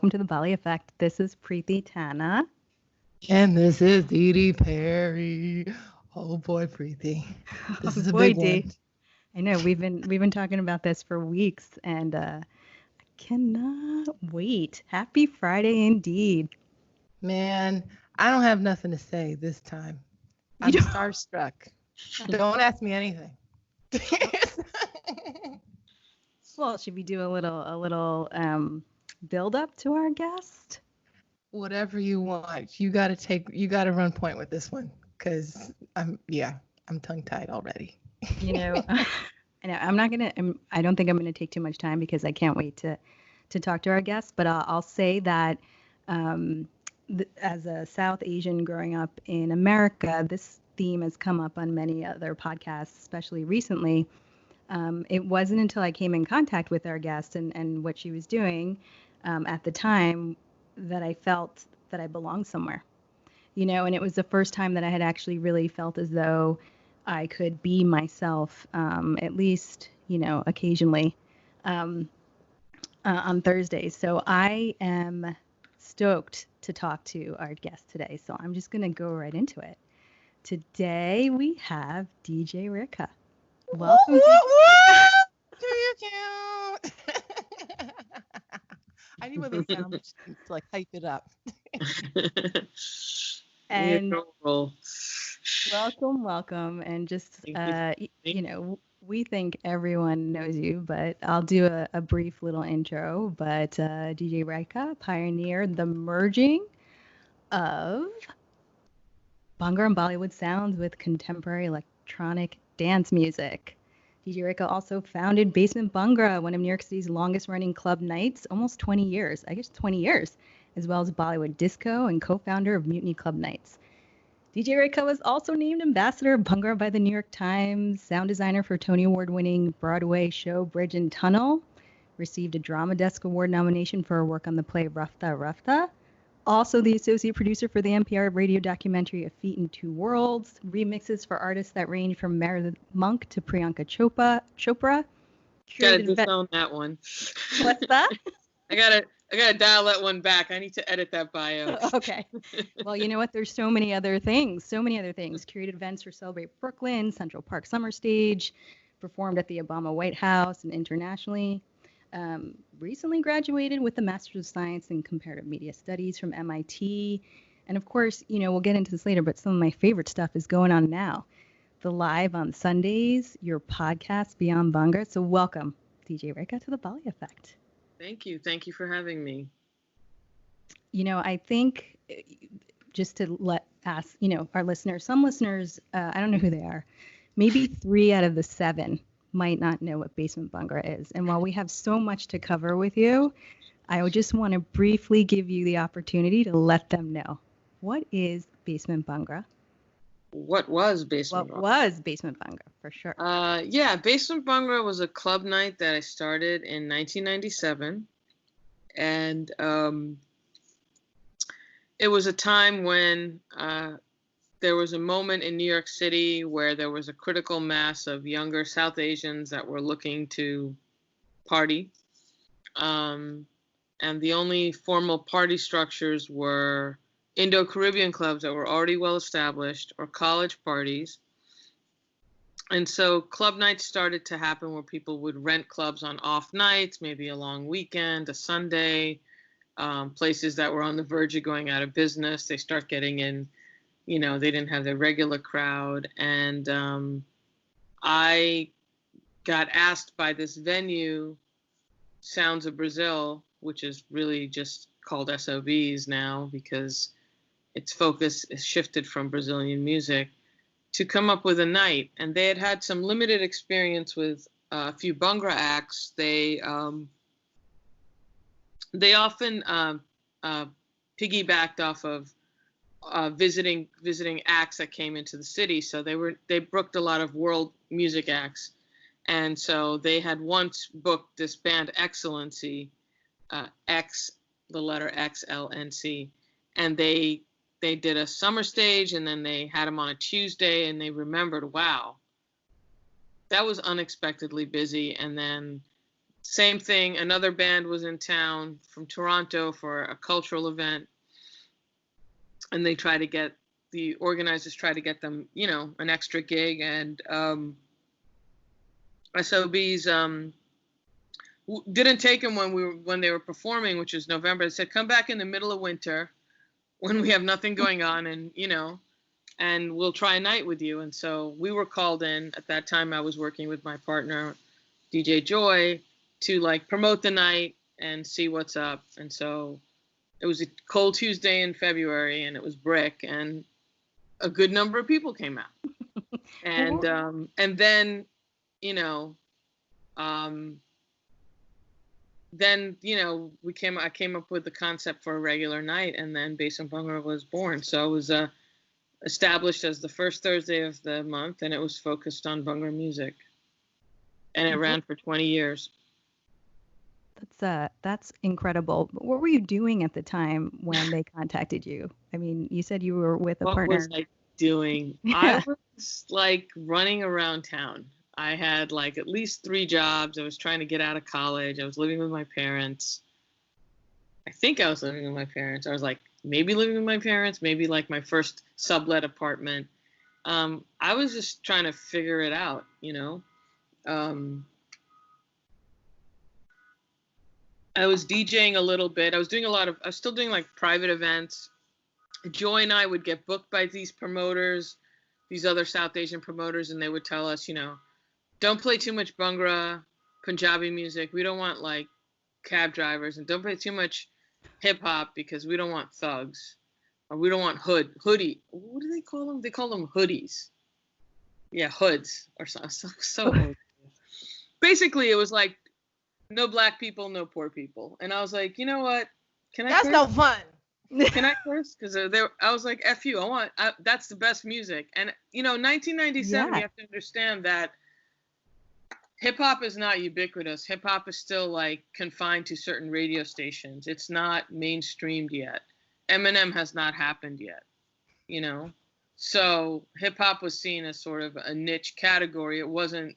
welcome to the Bali Effect. This is Preeti Tana. And this is Dee Perry. Oh boy, Preeti. This is a Boy, big D. one. I know we've been talking about this for weeks, and I cannot wait. Happy Friday, indeed. Man, I don't have nothing to say this time. You I'm don't. starstruck. Don't ask me anything. Well, should we do a little build up to our guest? Whatever you want. You gotta run point with this one. Cause I'm tongue tied already. You know, I know I don't think I'm gonna take too much time because I can't wait to talk to our guest. But I'll say that as a South Asian growing up in America, this theme has come up on many other podcasts, especially recently. It wasn't until I came in contact with our guest and what she was doing at the time that I felt that I belonged somewhere. And it was the first time that I had actually really felt as though I could be myself, at least, occasionally on Thursdays. So I am stoked to talk to our guest today. So I'm just going to go right into it. Today we have DJ Rekha. Welcome. Do you count? I need one of those sound machines to like hype it up. And welcome. And just, we think everyone knows you, but I'll do a brief little intro. But DJ Rekha pioneered the merging of Bhangra and Bollywood sounds with contemporary electronic dance music. DJ Rekha also founded Basement Bhangra, one of New York City's longest running club nights, almost 20 years, as well as Bollywood Disco and co-founder of Mutiny Club Nights. DJ Rekha was also named Ambassador of Bhangra by the New York Times, sound designer for Tony Award-winning Broadway show Bridge and Tunnel, received a Drama Desk Award nomination for her work on the play Rafta Rafta, also the associate producer for the NPR radio documentary A Feat in Two Worlds, remixes for artists that range from Meredith Monk to Priyanka Chopra. Gotta disown that one. What's that? I gotta dial that one back. I need to edit that bio. Okay. Well, you know what? There's so many other things. Curated events for Celebrate Brooklyn, Central Park Summer Stage, performed at the Obama White House and internationally. Recently graduated with a Master's of Science in Comparative Media Studies from MIT. And of course, we'll get into this later, but some of my favorite stuff is going on now. The Live on Sundays, your podcast, Beyond Bhangra. So welcome, DJ Rekha, to the Bali Effect. Thank you. Thank you for having me. I think just to ask, our listeners, some listeners, I don't know who they are, maybe 3 out of the 7 might not know what Basement Bhangra is. And while we have so much to cover with you, I would just want to briefly give you the opportunity to let them know. What is Basement Bhangra? What was Basement Bhangra? What was Basement Bhangra, for sure? Basement Bhangra was a club night that I started in 1997. And it was a time when there was a moment in New York City where there was a critical mass of younger South Asians that were looking to party. And the only formal party structures were Indo-Caribbean clubs that were already well established or college parties. And so club nights started to happen where people would rent clubs on off nights, maybe a long weekend, a Sunday, places that were on the verge of going out of business. They start getting in. They didn't have their regular crowd. And I got asked by this venue, Sounds of Brazil, which is really just called SOBs now because its focus is shifted from Brazilian music, to come up with a night. And they had some limited experience with a few Bhangra acts. They often piggybacked off of visiting acts that came into the city. So they booked a lot of world music acts. And so they had once booked this band Excellency, X, the letter XLNC. And they did a summer stage, and then they had them on a Tuesday, and they remembered, wow, that was unexpectedly busy. And then Same thing. Another band was in town from Toronto for a cultural event, and the organizers try to get them, an extra gig, and SOBs didn't take them when they were performing, which is November. They said, come back in the middle of winter when we have nothing going on, and we'll try a night with you. And so we were called in. At that time, I was working with my partner, DJ Joy, to promote the night and see what's up. And so it was a cold Tuesday in February, and it was brick, and a good number of people came out. And then, I came up with the concept for a regular night, and then Basement Bhangra was born. So it was established as the first Thursday of the month, and it was focused on Bhangra music, and it ran for 20 years. That's incredible. But what were you doing at the time when they contacted you? I mean, you said you were with a partner. What was I doing? Yeah. I was running around town. I had at least 3 jobs. I was trying to get out of college. I was living with my parents. I think I was living with my parents. I was maybe living with my parents, maybe my first sublet apartment. I was just trying to figure it out, I was DJing a little bit. I was still doing private events. Joy and I would get booked by these promoters, these other South Asian promoters, and they would tell us, don't play too much Bhangra, Punjabi music. We don't want cab drivers, and don't play too much hip hop because we don't want thugs, or we don't want hoodie. What do they call them? They call them hoodies. Yeah, hoods or so. Basically, it was no black people, no poor people. And I was like, you know what? That's no fun. Can I curse? Because I was like, F you. That's the best music. And 1997, You have to understand that hip hop is not ubiquitous. Hip hop is still confined to certain radio stations. It's not mainstreamed yet. Eminem has not happened yet. So hip hop was seen as sort of a niche category. It wasn't,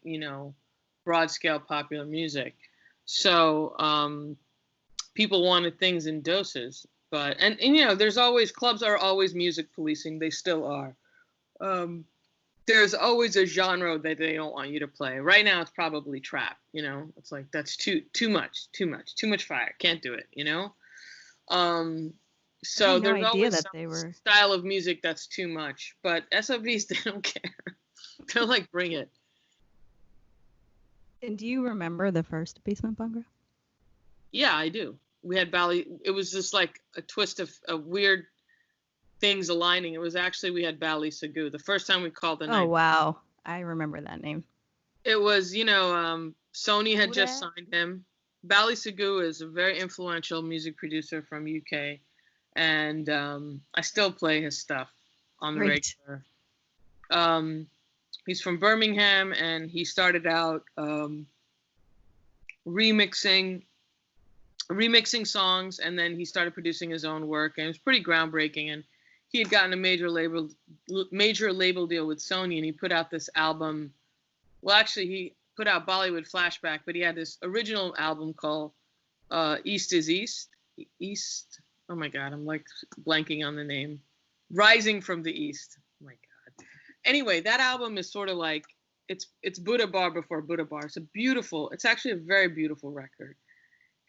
broad scale popular music. So people wanted things in doses. But and there's always, clubs are always music policing. They still are. There's always a genre that they don't want you to play. Right now, it's probably trap. It's that's too much fire. Can't do it. So there's always some style of music that's too much. But SOBs, they don't care. They're bring it. And do you remember the first Basement Bhangra? Yeah, I do. We had Bali. It was just a twist of weird things aligning. It was actually, we had Bali Sagoo the first time we called the night. Oh, wow. I remember that name. It was, Sony had just signed him. Bali Sagoo is a very influential music producer from UK. And I still play his stuff on the regular. He's from Birmingham, and he started out remixing songs, and then he started producing his own work, and it was pretty groundbreaking. And he had gotten a major label deal with Sony, and he put out this album. Well, actually, he put out Bollywood Flashback, but he had this original album called East is East. Oh my God, I'm blanking on the name. Rising from the East. Oh my God. Anyway, that album is sort of it's Buddha Bar before Buddha Bar. It's actually a very beautiful record.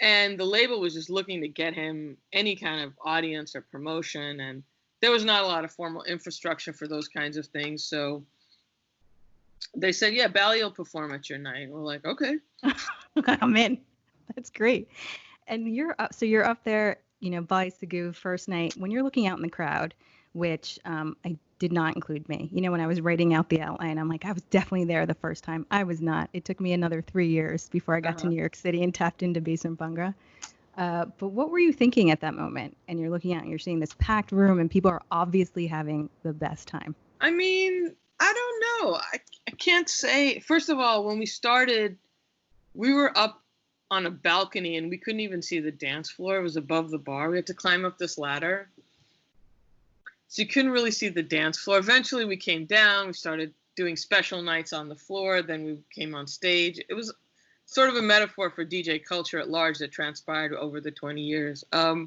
And the label was just looking to get him any kind of audience or promotion. And there was not a lot of formal infrastructure for those kinds of things. So they said, yeah, Bali will perform at your night. And we're like, okay. I'm in. That's great. And you're up there, Bali Sagoo first night. When you're looking out in the crowd, which I did not include me. When I was writing out the outline, I'm I was definitely there the first time. I was not. It took me another 3 years before I got to New York City and tapped into Basement Bhangra. But what were you thinking at that moment? And you're looking out and you're seeing this packed room and people are obviously having the best time. I mean, I don't know. I can't say. First of all, when we started, we were up on a balcony and we couldn't even see the dance floor. It was above the bar. We had to climb up this ladder. So you couldn't really see the dance floor. Eventually we came down, we started doing special nights on the floor, then we came on stage. It was sort of a metaphor for DJ culture at large that transpired over the 20 years. I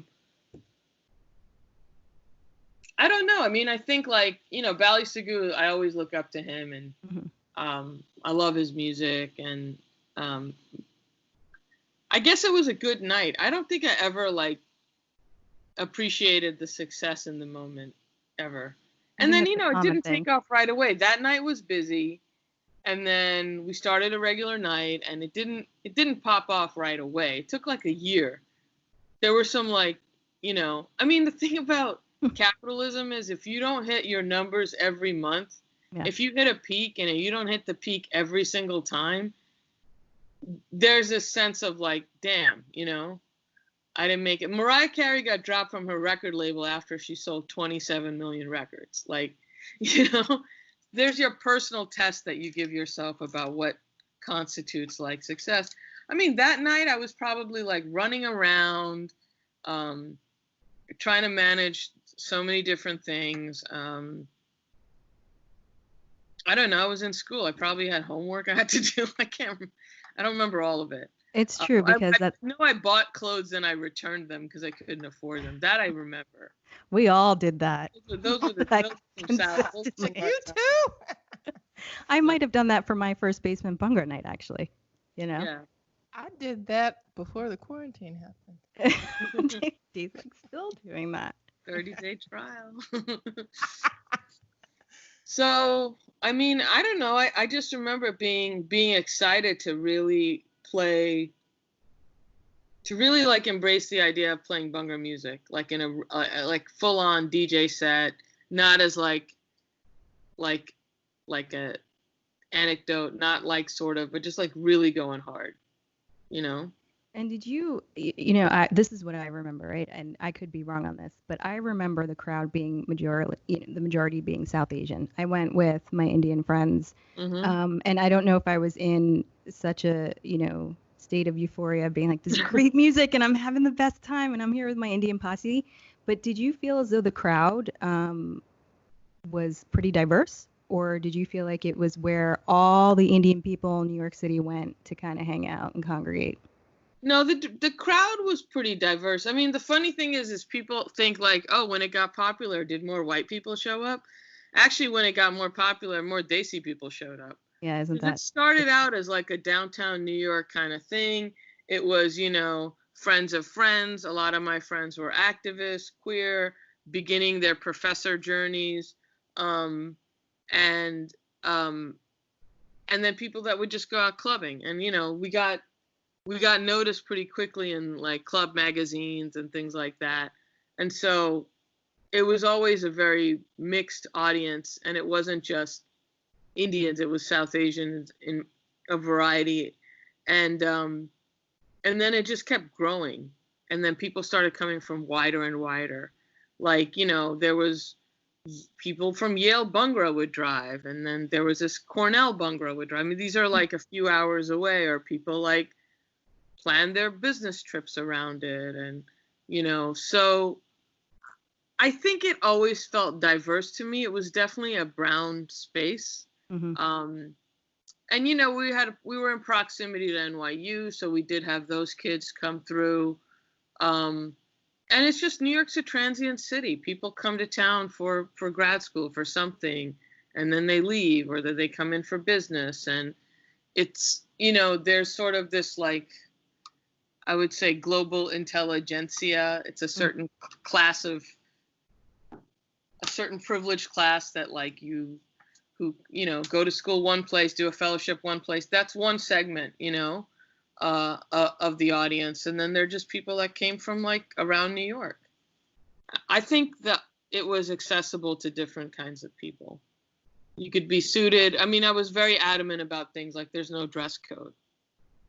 don't know. I mean, I think like, Bali Sagu, I always look up to him, and I love his music, and I guess it was a good night. I don't think I ever like appreciated the success in the moment ever. And then, it didn't take off right away. That night was busy. And then we started a regular night, and it didn't pop off right away. It took like a year. There were some like, I mean, the thing about capitalism is if you don't hit your numbers every month, if you hit a peak and you don't hit the peak every single time, there's this sense of like, damn, I didn't make it. Mariah Carey got dropped from her record label after she sold 27 million records. Like, there's your personal test that you give yourself about what constitutes like success. I mean, that night I was probably like running around, trying to manage so many different things. I don't know. I was in school. I probably had homework I had to do. I don't remember all of it. It's true because I know I bought clothes and I returned them because I couldn't afford them. That I remember. We all did that. Those were the You too. I might have done that for my first Basement Bhangra night, actually. Yeah. I did that before the quarantine happened. He's still doing that. 30-day trial. So, I mean, I don't know. I just remember being excited to really play, to really like embrace the idea of playing Bhangra music, like in a like full on DJ set, not as like a anecdote, not like sort of, but just like really going hard, And did you, this is what I remember, right? And I could be wrong on this, but I remember the crowd being the majority being South Asian. I went with my Indian friends, and I don't know if I was in such a, state of euphoria, being like, this is great music, and I'm having the best time, and I'm here with my Indian posse. But did you feel as though the crowd was pretty diverse? Or did you feel like it was where all the Indian people in New York City went to kind of hang out and congregate? No, the crowd was pretty diverse. I mean, the funny thing is people think like, oh, when it got popular, did more white people show up? Actually, when it got more popular, more Desi people showed up. Yeah, isn't that? It started out as like a downtown New York kind of thing. It was, friends of friends. A lot of my friends were activists, queer, beginning their professor journeys, and then people that would just go out clubbing. And we got noticed pretty quickly in like club magazines and things like that. And so it was always a very mixed audience, and it wasn't just Indians, it was South Asians in a variety. And then it just kept growing. And then people started coming from wider and wider. Like, there was people from Yale Bhangra would drive, and then there was this Cornell Bhangra would drive. I mean, these are like a few hours away, or people like plan their business trips around it. And, so I think it always felt diverse to me. It was definitely a brown space. And, we were in proximity to NYU, so we did have those kids come through. And it's just New York's a transient city. People come to town for grad school, for something, and then they leave, or they come in for business. And it's, there's sort of this like, I would say global intelligentsia. It's a certain class of, a certain privileged class that like who, go to school one place, do a fellowship one place. That's one segment, of the audience. And then they're just people that came from like around New York. I think that it was accessible to different kinds of people. You could be suited. I mean, I was very adamant about things like there's no dress code.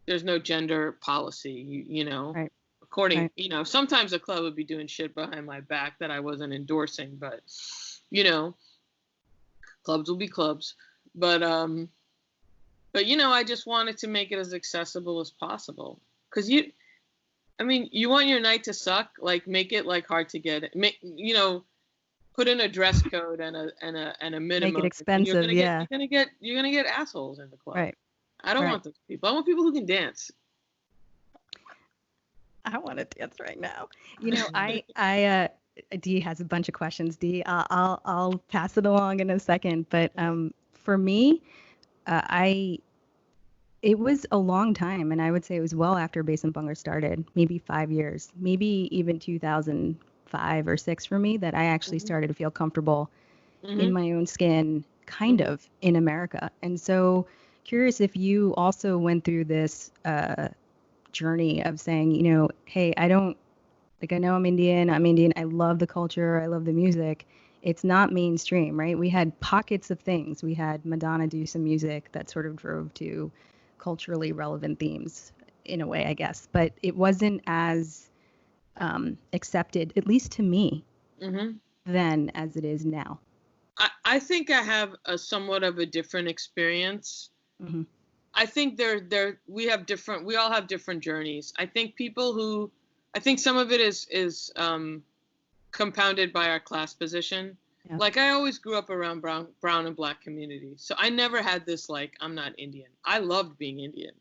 There's no gender policy, Right. According, right. Sometimes a club would be doing shit behind my back that I wasn't endorsing, but, clubs will be clubs. But I just wanted to make it as accessible as possible. Because you want your night to suck, like make it like hard to get. Put in a dress code and a minimum. Make it expensive, You're gonna get assholes in the club. Right. I don't Right. want those people. I want people who can dance. I want to dance right now. Dee has a bunch of questions. Dee, I'll pass it along in a second. But for me, I it was a long time, and I would say it was well after Basement Bhangra started, maybe 5 years, maybe even 2005 or six for me, that I actually started to feel comfortable in my own skin, kind of in America. And so, curious if you also went through this journey of saying, hey, I don't like, I know I'm Indian. I love the culture. I love the music. It's not mainstream, right? We had pockets of things. We had Madonna do some music that sort of drove to culturally relevant themes in a way, I guess, but it wasn't as accepted, at least to me, then as it is now. I think I have a somewhat of a different experience. I think we all have different journeys. I think some of it is compounded by our class position. Yeah. Like, I always grew up around brown and black communities. So I never had this, like, I'm not Indian. I loved being Indian.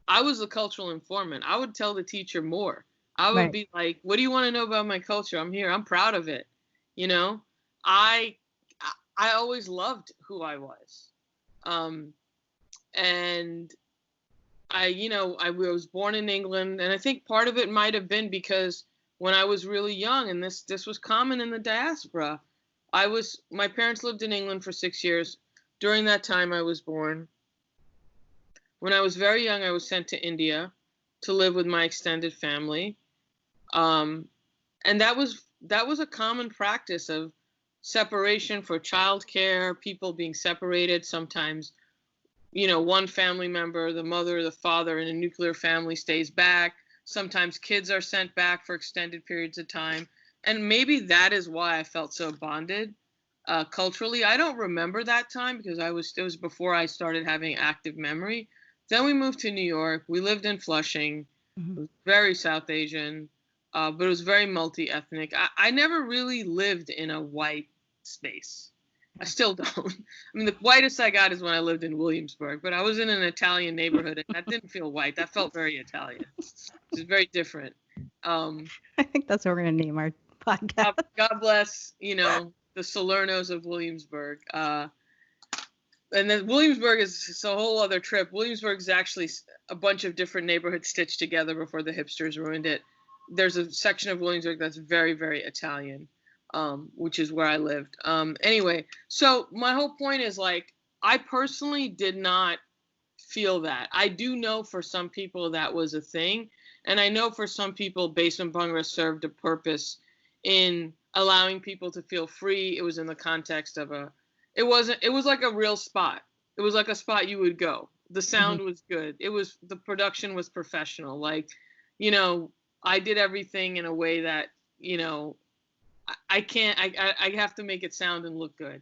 I was a cultural informant. I would tell the teacher more. I would be like, what do you want to know about my culture? I'm here. I'm proud of it. I always loved who I was. And I was born in England, and I think part of it might have been because when I was really young, and this was common in the diaspora, my parents lived in England for 6 years. During that time, I was born. When I was very young, I was sent to India to live with my extended family. And that was a common practice of separation for childcare, people being separated. Sometimes, one family member, the mother or the father in a nuclear family, stays back. Sometimes kids are sent back for extended periods of time. And maybe that is why I felt so bonded culturally. I don't remember that time because it was before I started having active memory. Then we moved to New York. We lived in Flushing. It was very South Asian, but it was very multi-ethnic. I never really lived in a white space. I still don't. I mean, the whitest I got is when I lived in Williamsburg, but I was in an Italian neighborhood, and that didn't feel white. That felt very Italian. It's very different. I think that's what we're going to name our podcast. God bless, the Salernos of Williamsburg. And then Williamsburg is a whole other trip. Williamsburg is actually a bunch of different neighborhoods stitched together before the hipsters ruined it. There's a section of Williamsburg that's very, very Italian, which is where I lived. Anyway, so my whole point is, like, I personally did not feel that. I do know for some people that was a thing. And I know for some people, Basement Bhangra served a purpose in allowing people to feel free. It was in the context of it was like a real spot. It was like a spot you would go. The sound was good. The production was professional. Like, I did everything in a way that, I have to make it sound and look good.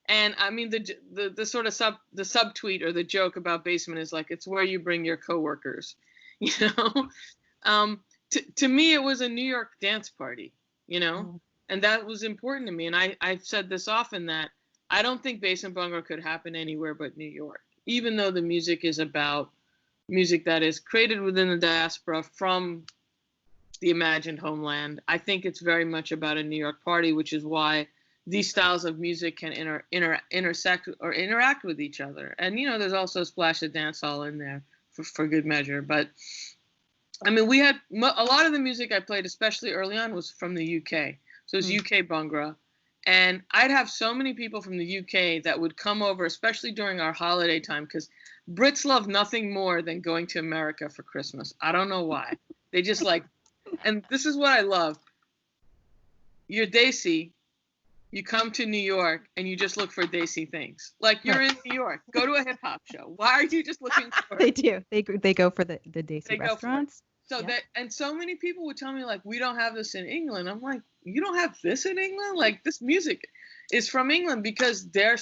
And I mean, the sort of subtweet or the joke about Basement is like, it's where you bring your coworkers, to me, it was a New York dance party, and that was important to me. And I've said this often, that I don't think Basement Bhangra could happen anywhere but New York, even though the music is about music that is created within the diaspora from the imagined homeland. I think it's very much about a New York party, which is why these styles of music can intersect or interact with each other. And, there's also a splash of dancehall in there for good measure. But I mean, we had a lot of the music I played, especially early on, was from the UK. So it was UK Bhangra. And I'd have so many people from the UK that would come over, especially during our holiday time, because Brits love nothing more than going to America for Christmas. I don't know why. They just like, and this is what I love. You're Desi, you come to New York, and you just look for Desi things. Like, you're in New York. Go to a hip hop show. Why are you just looking for? They do. They go for the Desi restaurants. So and so many people would tell me, like, we don't have this in England. I'm like, you don't have this in England? Like, this music is from England because they're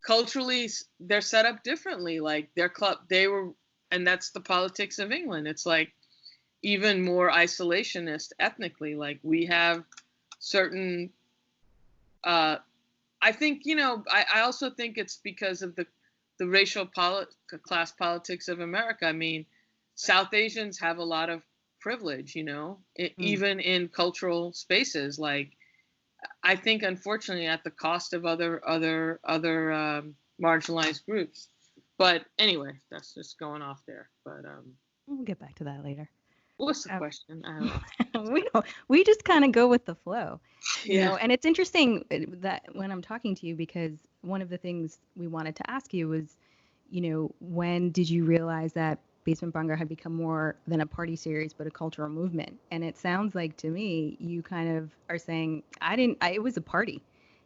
culturally, they're set up differently. Like, their club, and that's the politics of England. It's like even more isolationist ethnically. Like, we have certain, I think, I also think it's because of the racial class politics of America. I mean, South Asians have a lot of privilege, even in cultural spaces. Like, I think, unfortunately, at the cost of other marginalized groups. But anyway, that's just going off there. But we'll get back to that later. What's the question? I don't know. we just kind of go with the flow, yeah. And it's interesting that when I'm talking to you, because one of the things we wanted to ask you was, when did you realize that Basement Bhangra had become more than a party series, but a cultural movement? And it sounds like to me, you kind of are saying, it was a party.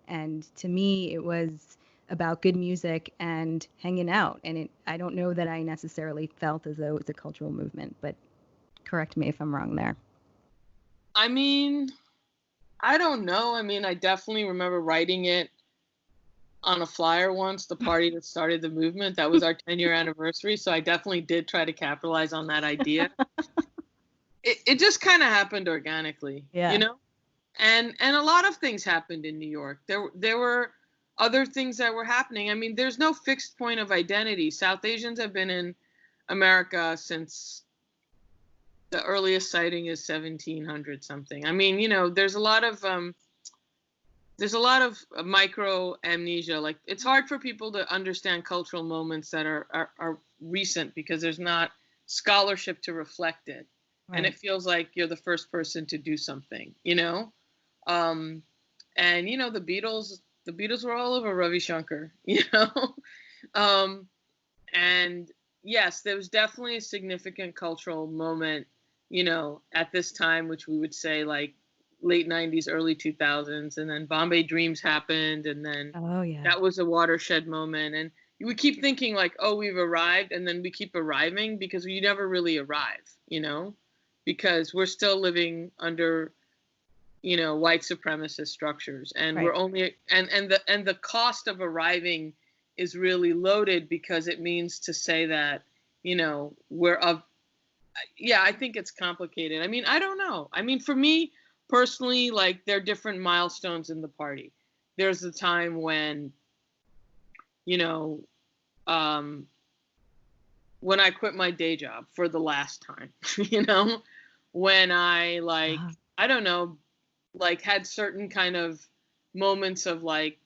And to me, it was about good music and hanging out. And I don't know that I necessarily felt as though it was a cultural movement, but correct me if I'm wrong there. I mean, I don't know. I mean, I definitely remember writing it on a flyer once, the party that started the movement. That was our 10-year anniversary. So I definitely did try to capitalize on that idea. It just kind of happened organically, And a lot of things happened in New York. There were other things that were happening. I mean, there's no fixed point of identity. South Asians have been in America since the earliest sighting is 1700 something. I mean, there's a lot of micro amnesia. Like, it's hard for people to understand cultural moments that are recent because there's not scholarship to reflect it. Right. And it feels like you're the first person to do something, and the Beatles were all over Ravi Shankar, and yes, there was definitely a significant cultural moment, at this time, which we would say like late 90s, early 2000s, and then Bombay Dreams happened, and then that was a watershed moment. And we keep thinking like, oh, we've arrived, and then we keep arriving because we never really arrive, because we're still living under, white supremacist structures, and we're only and the cost of arriving is really loaded because it means to say that, we're of. Yeah, I think it's complicated. I mean, I don't know. I mean, for me personally, like, there are different milestones in the party. There's the time when, when I quit my day job for the last time, when I I don't know, like, had certain kind of moments of like,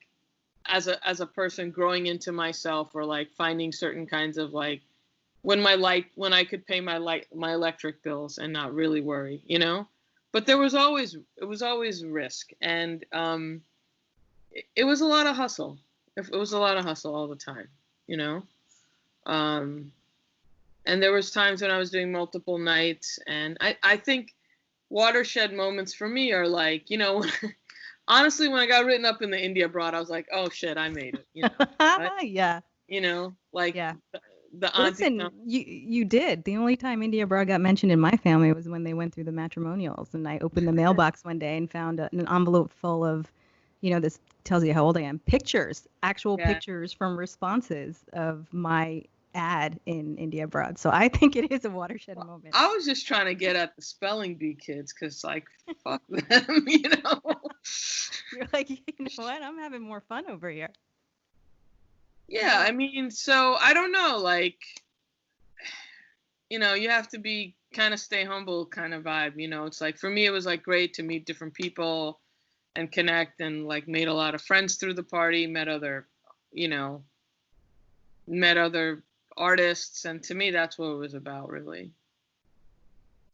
as a person growing into myself, or like finding certain kinds of like, when I could pay my electric bills and not really worry, but it was always risk, and it was a lot of hustle. It was a lot of hustle all the time, and there was times when I was doing multiple nights, and I think watershed moments for me are like, honestly, when I got written up in the India Broad, I was like, oh shit, I made it, yeah, like, yeah. Listen, you did. The only time India Broad got mentioned in my family was when they went through the matrimonials, and I opened the mailbox one day and found an envelope full of, this tells you how old I am, actual pictures from responses of my ad in India Broad. So I think it is a watershed moment. I was just trying to get at the spelling bee kids, because like, fuck them, You're like, what? I'm having more fun over here. Yeah, I mean, so I don't know, like, you have to be kind of stay humble kind of vibe, it's like, for me, it was like great to meet different people and connect, and like made a lot of friends through the party, met other artists, and to me, that's what it was about, really.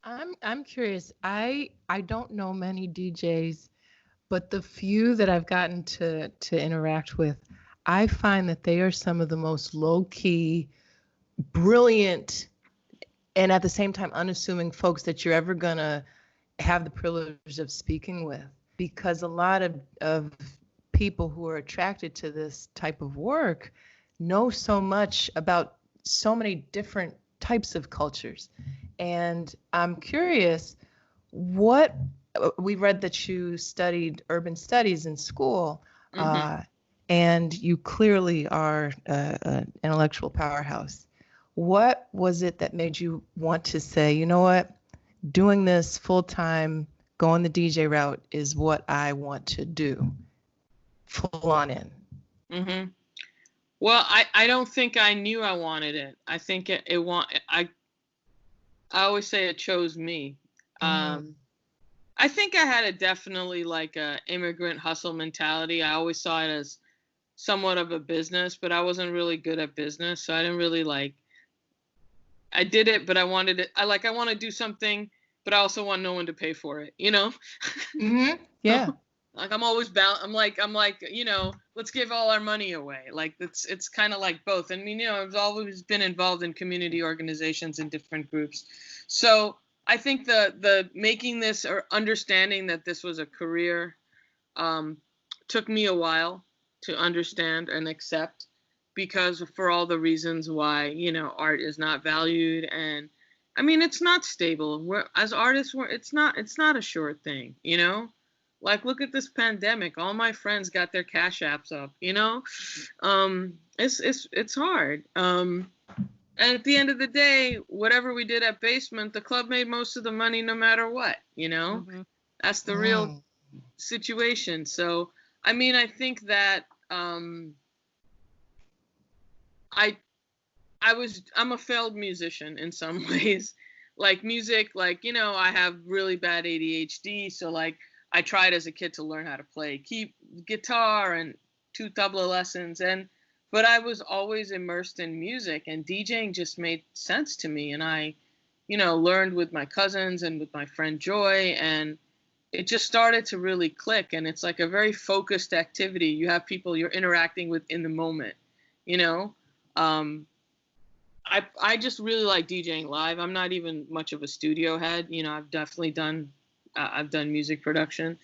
I'm curious. I don't know many DJs, but the few that I've gotten to interact with, I find that they are some of the most low-key, brilliant, and at the same time unassuming folks that you're ever going to have the privilege of speaking with. Because a lot of people who are attracted to this type of work know so much about so many different types of cultures. And I'm curious, we read that you studied urban studies in school. Mm-hmm. And you clearly are an intellectual powerhouse. What was it that made you want to say, you know what, doing this full time, going the DJ route is what I want to do, full on in? Mm-hmm. Well, I don't think I knew I wanted it. I think I always say it chose me. I think I had a definitely like a immigrant hustle mentality. I always saw it as somewhat of a business, but I wasn't really good at business, so I didn't really like. I did it, but I wanted it. I want to do something, but I also want no one to pay for it. You know. Yeah. Like I'm always bound. I'm like, let's give all our money away. Like it's kind of like both. And I've always been involved in community organizations and different groups. So I think the making this or understanding that this was a career took me a while to understand and accept, because for all the reasons why art is not valued, and I mean it's not stable. As artists, it's not a sure thing. Like, look at this pandemic. All my friends got their Cash Apps up, it's hard. And at the end of the day, whatever we did at Basement, the club made most of the money no matter what, Mm-hmm. That's the real situation. So, I mean, I think that I'm a failed musician in some ways. Like music, I have really bad ADHD, so like I tried as a kid to learn how to play guitar and 2 tabla lessons, but I was always immersed in music, and DJing just made sense to me. And I, learned with my cousins and with my friend Joy, and it just started to really click. And it's like a very focused activity. You have people you're interacting with in the moment, I just really like DJing live. I'm not even much of a studio head. I've definitely done music production.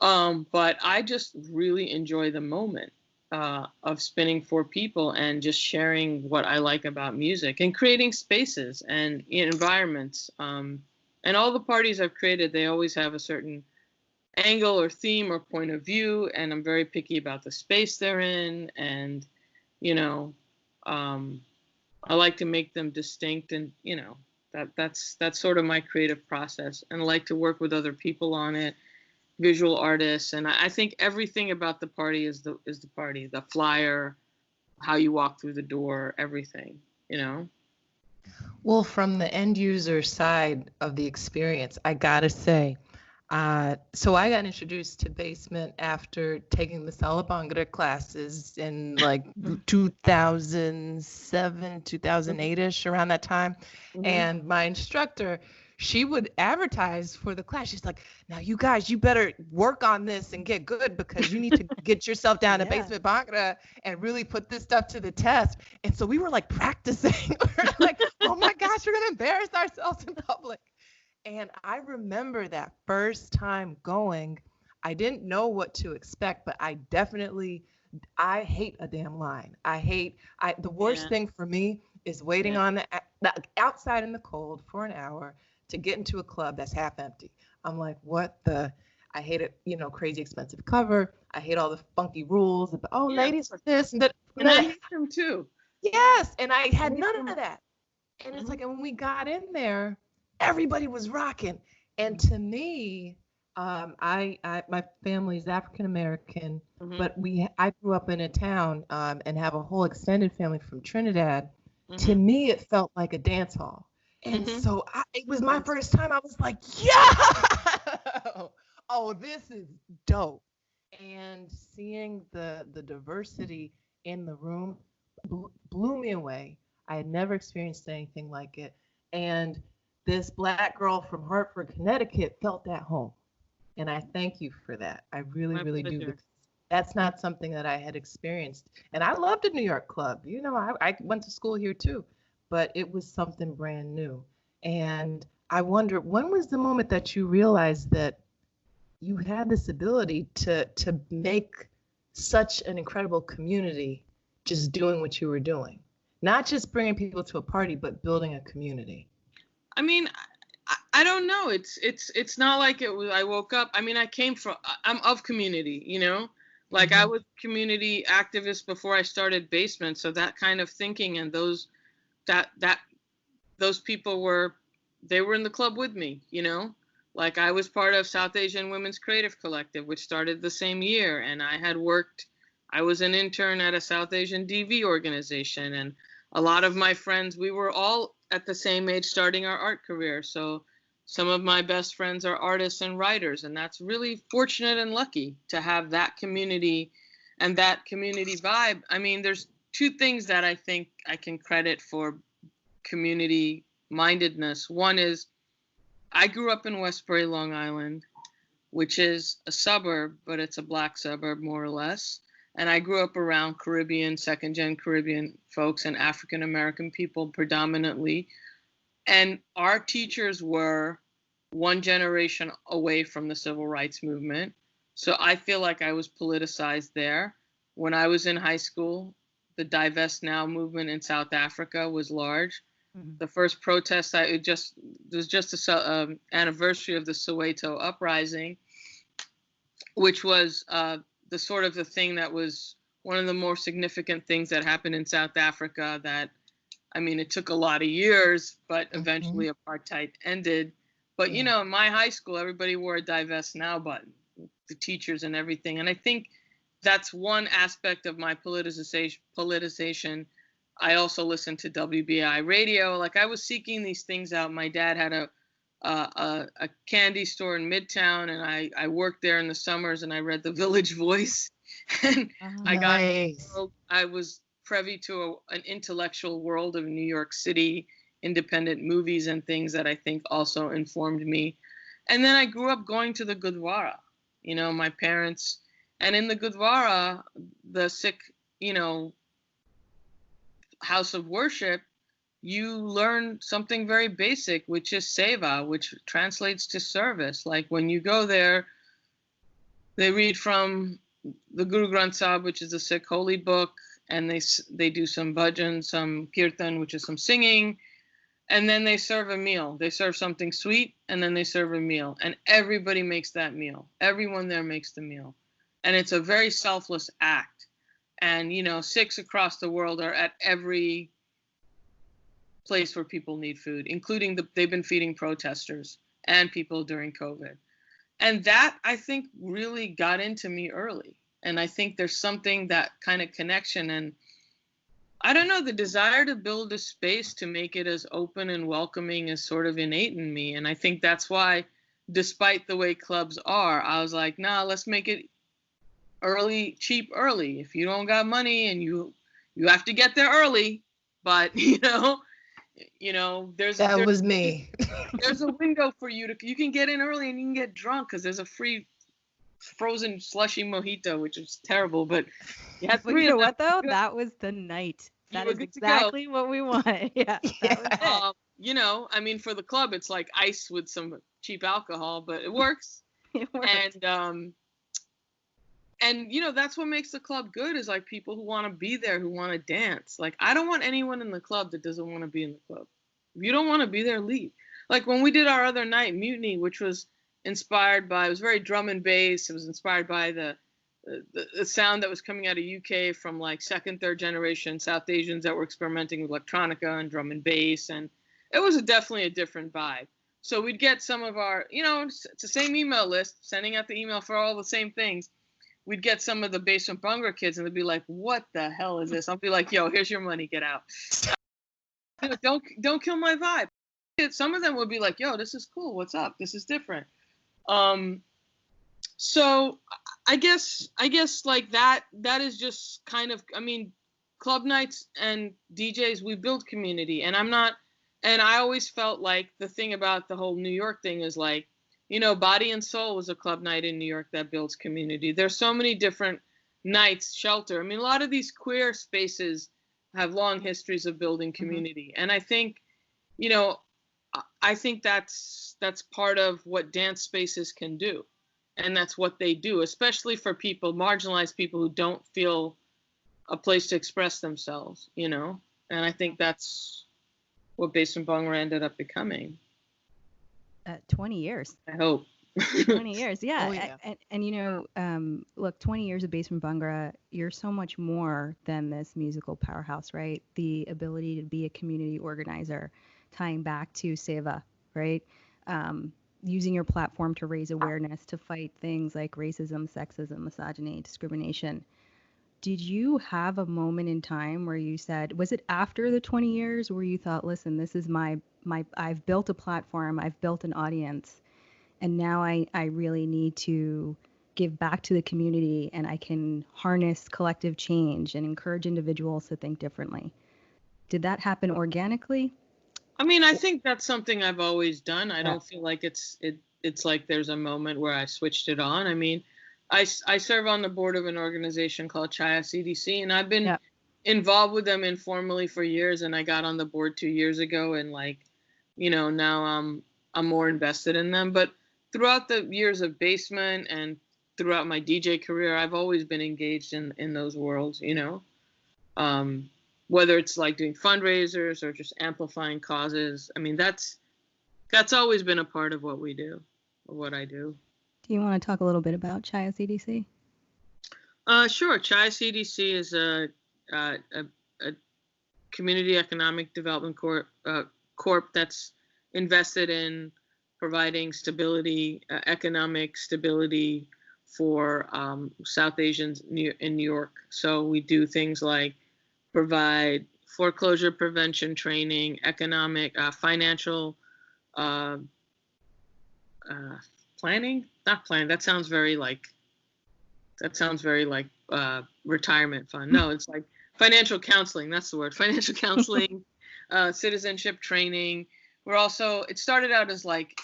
But I just really enjoy the moment of spinning for people and just sharing what I like about music and creating spaces and environments. And all the parties I've created, they always have a certain angle or theme or point of view. And I'm very picky about the space they're in. And, I like to make them distinct, and that's sort of my creative process. And I like to work with other people on it, visual artists. And I think everything about the party is the party, the flyer, how you walk through the door, everything, Well, from the end user side of the experience, I gotta say, so I got introduced to Basement after taking the Bhangra classes in like 2007, 2008-ish, around that time. Mm-hmm. And my instructor, she would advertise for the class. She's like, now you guys, you better work on this and get good, because you need to get yourself down to Basement Bhangra and really put this stuff to the test. And so we were like practicing. We're like, oh my gosh, we're going to embarrass ourselves in public. And I remember that first time going, I didn't know what to expect, but I hate a damn line. The worst thing for me is waiting on the outside in the cold for an hour to get into a club that's half empty. I'm like, I hate it, crazy expensive cover. I hate all the funky rules. Ladies for this and that. And I hate them too. Yes. And I had none of that. And it's like, and when we got in there, everybody was rocking. And to me, my family's African American, but I grew up in a town and have a whole extended family from Trinidad. To me, it felt like a dance hall. And so it was my first time. I was like, yeah, oh, this is dope. And seeing the diversity in the room blew me away. I had never experienced anything like it. And this Black girl from Hartford, Connecticut felt at home. And I thank you for that. I really, really do. Because that's not something that I had experienced. And I loved a New York club. I went to school here too, but it was something brand new. And I wonder, when was the moment that you realized that you had this ability to make such an incredible community just doing what you were doing? Not just bringing people to a party, but building a community. I mean, I don't know. It's not like it was. I woke up. I mean, I'm of community, Like I was community activist before I started Basement. So that kind of thinking and those people were in the club with me, Like I was part of South Asian Women's Creative Collective, which started the same year, and I had worked I was an intern at a South Asian DV organization, and a lot of my friends, we were all at the same age starting our art career. So some of my best friends are artists and writers, and that's really fortunate and lucky to have that community and that community vibe. I mean, there's two things that I think I can credit for community mindedness. One is I grew up in Westbury, Long Island, which is a suburb, but it's a Black suburb more or less. And I grew up around Caribbean, second-gen Caribbean folks and African-American people predominantly. And our teachers were one generation away from the civil rights movement. So I feel like I was politicized there. When I was in high school, the Divest Now movement in South Africa was large. Mm-hmm. The first protest, it was just an anniversary of the Soweto uprising, which was the sort of the thing that was one of the more significant things that happened in South Africa that, I mean, it took a lot of years, but eventually apartheid ended. But, you know, in my high school, everybody wore a Divest Now button, the teachers and everything. And I think that's one aspect of my politicization. I also listened to WBI radio. Like, I was seeking these things out. My dad had a candy store in Midtown, and I worked there in the summers, and I read the Village Voice. And I was privy to an intellectual world of New York City, independent movies and things that I think also informed me. And then I grew up going to the Gurdwara, you know, my parents, and in the Gurdwara, the Sikh, you know, house of worship, you learn something very basic, which is seva, which translates to service. Like when you go there, they read from the Guru Granth Sahib, which is the Sikh holy book, and they do some bhajan, some kirtan, which is some singing, and then they serve a meal. They serve something sweet, and then they serve a meal, and everybody makes that meal. Everyone there makes the meal, and it's a very selfless act. And you know, Sikhs across the world are at every place where people need food, including they've been feeding protesters and people during COVID. And that, I think, really got into me early. And I think there's something, that kind of connection. And I don't know, the desire to build a space to make it as open and welcoming is sort of innate in me. And I think that's why, despite the way clubs are, I was like, nah, let's make it early, cheap early. If you don't got money and you have to get there early, but there's me. There's a window for you can get in early and you can get drunk because there's a free frozen slushy mojito, which is terrible, but you had three. You know what though? That was the night. That is exactly what we want. Yeah. That was it. I mean, for the club, it's like ice with some cheap alcohol, but it works. It works. And that's what makes the club good, is like people who want to be there, who want to dance. Like, I don't want anyone in the club that doesn't want to be in the club. If you don't want to be there, leave. Like when we did our other night, Mutiny, which was inspired by, it was very drum and bass. It was inspired by the sound that was coming out of UK from like second, third generation South Asians that were experimenting with electronica and drum and bass. And it was definitely a different vibe. So we'd get some of our, it's the same email list, sending out the email for all the same things. We'd get some of the Basement Bhangra kids and they'd be like, what the hell is this? I'll be like, yo, here's your money, get out. Don't kill my vibe. Some of them would be like, yo, this is cool, what's up? This is different. So I guess like that is just kind of, I mean, club nights and DJs, we build community. And I always felt like the thing about the whole New York thing is like, Body and Soul was a club night in New York that builds community. There's so many different nights, Shelter. I mean, a lot of these queer spaces have long histories of building community. Mm-hmm. And I think, I think that's part of what dance spaces can do. And that's what they do, especially for people, marginalized people who don't feel a place to express themselves, And I think that's what Basement Bhangra ended up becoming. 20 years. I hope. 20 years, yeah. Oh, yeah. And look, 20 years of Basement Bhangra, you're so much more than this musical powerhouse, right? The ability to be a community organizer, tying back to Seva, right? Using your platform to raise awareness, to fight things like racism, sexism, misogyny, discrimination. did you have a moment in time where you said, was it after the 20 years where you thought, listen, this is I've built a platform, I've built an audience, and now I really need to give back to the community, and I can harness collective change and encourage individuals to think differently? Did that happen organically? I mean, I think that's something I've always done. I don't feel like it's like there's a moment where I switched it on. I mean, I serve on the board of an organization called Chaya CDC, and I've been involved with them informally for years, and I got on the board 2 years ago, and like, now I'm more invested in them. But throughout the years of Basement and throughout my DJ career, I've always been engaged in those worlds, whether it's like doing fundraisers or just amplifying causes. I mean, that's always been a part of what we do, or what I do. Do you want to talk a little bit about Chaya CDC? Sure. Chaya CDC is a community economic development corp that's invested in providing stability, economic stability for South Asians in New York. So we do things like provide foreclosure prevention training, economic, financial planning. Not planning. That sounds very like retirement fund. No, it's like financial counseling. That's the word. Financial counseling, citizenship training. It started out as like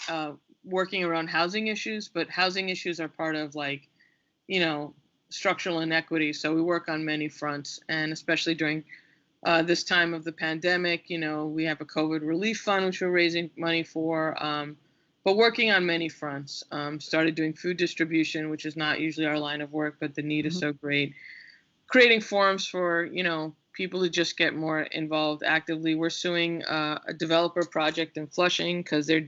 working around housing issues, but housing issues are part of like, structural inequity. So we work on many fronts, and especially during this time of the pandemic, we have a COVID relief fund, which we're raising money for, but working on many fronts. Started doing food distribution, which is not usually our line of work, but the need is so great. Creating forums for, people to just get more involved actively. We're suing a developer project in Flushing because they're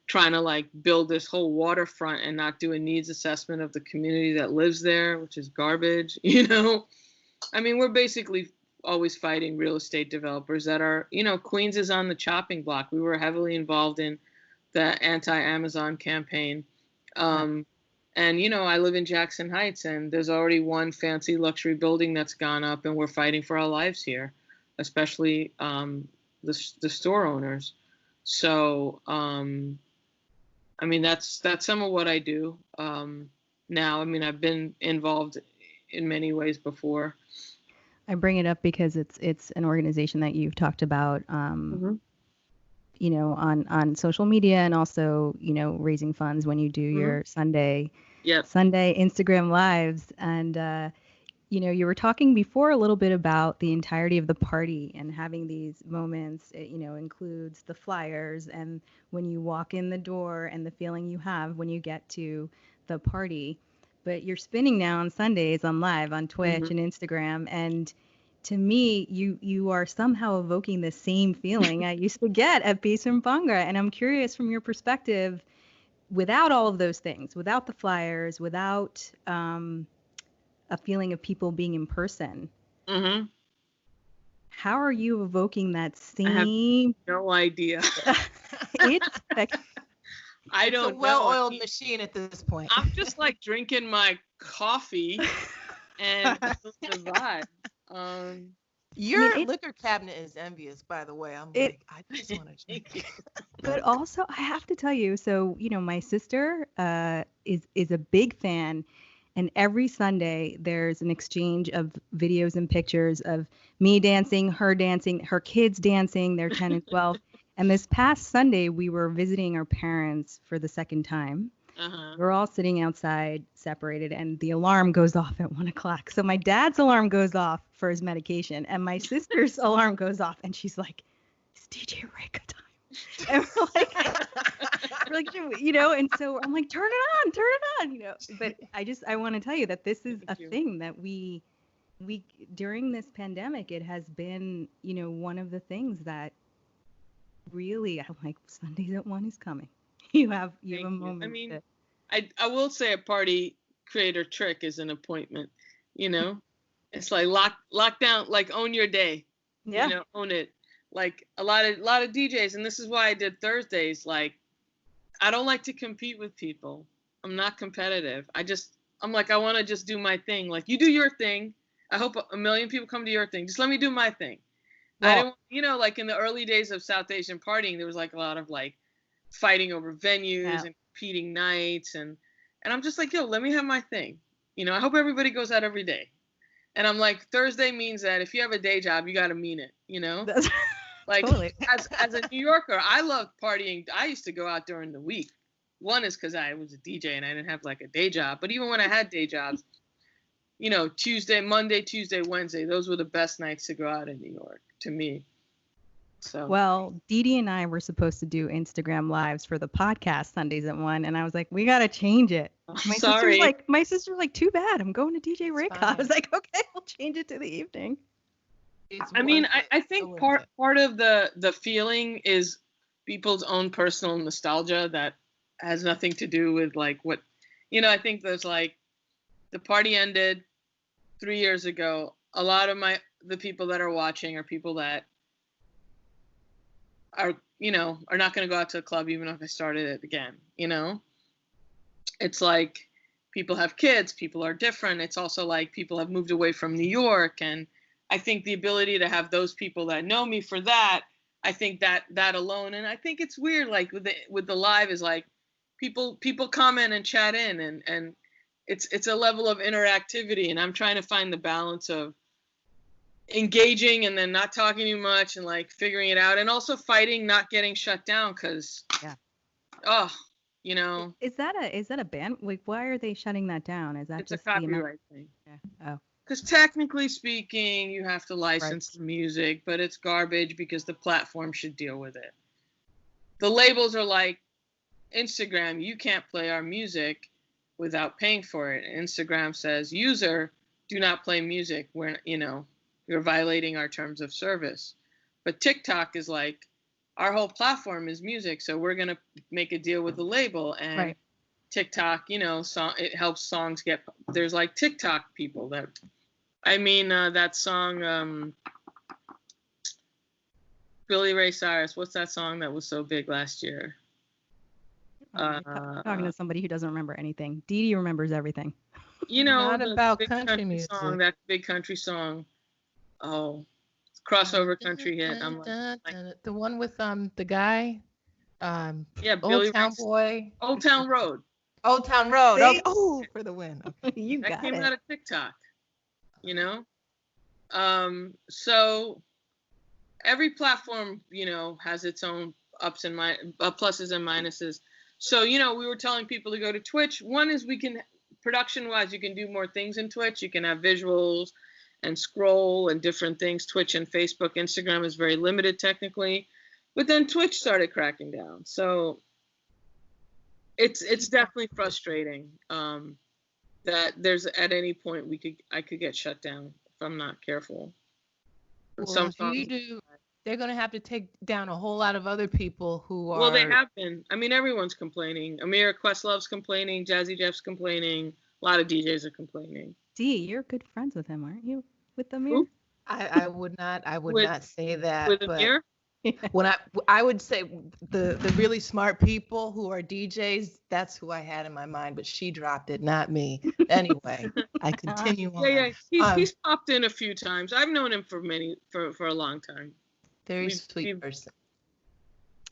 trying to like build this whole waterfront and not do a needs assessment of the community that lives there, which is garbage, I mean, we're basically always fighting real estate developers that are, Queens is on the chopping block. We were heavily involved in the anti-Amazon campaign. And, I live in Jackson Heights, and there's already one fancy luxury building that's gone up, and we're fighting for our lives here, especially the store owners. So, I mean, that's some of what I do now. I mean, I've been involved in many ways before. I bring it up because it's an organization that you've talked about, on social media, and also, raising funds when you do your Sunday Instagram lives. And, you were talking before a little bit about the entirety of the party and having these moments. It, includes the flyers and when you walk in the door and the feeling you have when you get to the party. But you're spinning now on Sundays on live on Twitch and Instagram, and to me, you are somehow evoking the same feeling I used to get at Basement Bhangra. And I'm curious, from your perspective, without all of those things, without the flyers, without a feeling of people being in person, how are you evoking that same? I have no idea. I don't know. It's a well-oiled machine at this point. I'm just like drinking my coffee and the vibe. Your liquor cabinet is envious, by the way. I just want to drink it. But also, I have to tell you, so, my sister is a big fan, and every Sunday there's an exchange of videos and pictures of me dancing, her kids dancing, they're 10 and 12. And this past Sunday, we were visiting our parents for the second time. We're all sitting outside separated, and the alarm goes off at 1:00. So my dad's alarm goes off for his medication, and my sister's alarm goes off, and she's like, "It's DJ Rekha time." And we're like, and so I'm like, turn it on, But I want to tell you that this is a thing that we during this pandemic, it has been, one of the things that really, I'm like, Sundays at 1 is coming. You have a moment. I mean, I will say a party creator trick is an appointment. It's like lock down, like own your day. Yeah. Own it. Like a lot of DJs, and this is why I did Thursdays. Like, I don't like to compete with people. I'm not competitive. I'm like, I want to just do my thing. Like, you do your thing, I hope a million people come to your thing. Just let me do my thing. Well, I didn't, you know, like in the early days of South Asian partying, there was like a lot of like fighting over venues and competing nights, and I'm just like, yo, let me have my thing. You know, I hope everybody goes out every day. And I'm like, Thursday means that if you have a day job, you got to mean it, you know? That's Like, totally. as a New Yorker, I loved partying. I used to go out during the week. One is because I was a DJ and I didn't have like a day job. But even when I had day jobs, you know, Monday, Tuesday, Wednesday, those were the best nights to go out in New York to me. So. Well, Dee Dee and I were supposed to do Instagram lives for the podcast Sundays at 1, and I was like, we got to change it. Sorry. My sister's like, too bad. I'm going to DJ Rekha. I was like, okay, we'll change it to the evening. I mean, I think part of the feeling is people's own personal nostalgia that has nothing to do with like what, you know, I think there's like the party ended 3 years ago. A lot of the people that are watching are people that are, you know, are not going to go out to a club even if I started it again, you know? It's like people have kids, people are different. It's also like people have moved away from New York, and I think the ability to have those people that know me for that, I think that alone, and I think it's weird, like with the live is like people comment and chat in, and it's a level of interactivity, and I'm trying to find the balance of engaging and then not talking too much and like figuring it out, and also fighting not getting shut down because you know, is that a ban? Like, why are they shutting that down? Is that it's just a copyright thing? Yeah. Oh. Because technically speaking, you have to license the music, but it's garbage because the platform should deal with it. The labels are like, Instagram, you can't play our music without paying for it. And Instagram says, user, do not play music where, you know, you're violating our terms of service. But TikTok is like, our whole platform is music, so we're going to make a deal with the label. And TikTok, you know, it helps songs get, there's like TikTok people that, I mean, that song, Billy Ray Cyrus, what's that song that was so big last year? Talking to somebody who doesn't remember anything. Dee Dee remembers everything. You know, not about country music. Song, that big country song. Oh, crossover country hit. I'm like, the one with the guy. Yeah, Old Town Boy. Old Town Road. Old Town Road. Okay. Oh, for the win. Okay. You got it. That came out of TikTok. You know, so every platform, you know, has its own pluses and minuses. So, you know, we were telling people to go to Twitch. One is production-wise, you can do more things in Twitch. You can have visuals and scroll and different things. Twitch and Facebook, Instagram is very limited technically. But then Twitch started cracking down. So it's definitely frustrating that there's at any point I could get shut down if I'm not careful. Well, if you do, they're going to have to take down a whole lot of other people who are... Well, they have been. I mean, everyone's complaining. Amira Questlove's complaining. Jazzy Jeff's complaining. A lot of DJs are complaining. Dee, you're good friends with him, aren't you? With Amir? Who? I would not say that. With but Amir? When I would say the really smart people who are DJs, that's who I had in my mind, but she dropped it, not me. Anyway, I continue on. Yeah. He's popped in a few times. I've known him for a long time. Very sweet person.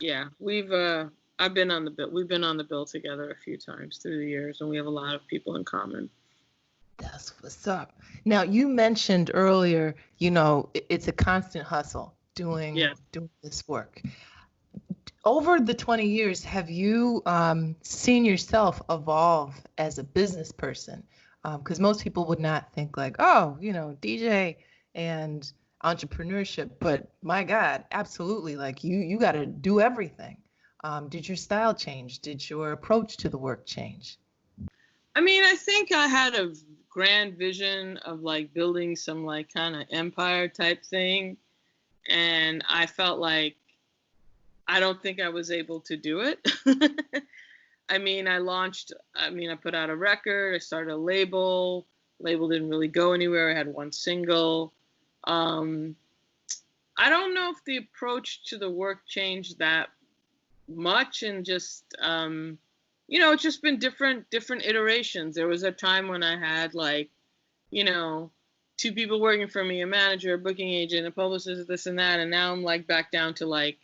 Yeah, we've been on the bill together a few times through the years, and we have a lot of people in common. That's what's up. Now, you mentioned earlier, you know, it's a constant hustle doing this work. Over the 20 years, have you seen yourself evolve as a business person? Because most people would not think like, oh, you know, DJ and entrepreneurship, but my God, absolutely. Like you got to do everything. Did your style change? Did your approach to the work change? I mean, I think I had a grand vision of like building some like kind of empire type thing. And I felt like I don't think I was able to do it. I mean, I put out a record, I started a label. Label didn't really go anywhere. I had one single. I don't know if the approach to the work changed that much, and just you know, it's just been different iterations. There was a time when I had like, you know, two people working for me, a manager, a booking agent, a publicist, this and that, and now I'm like back down to like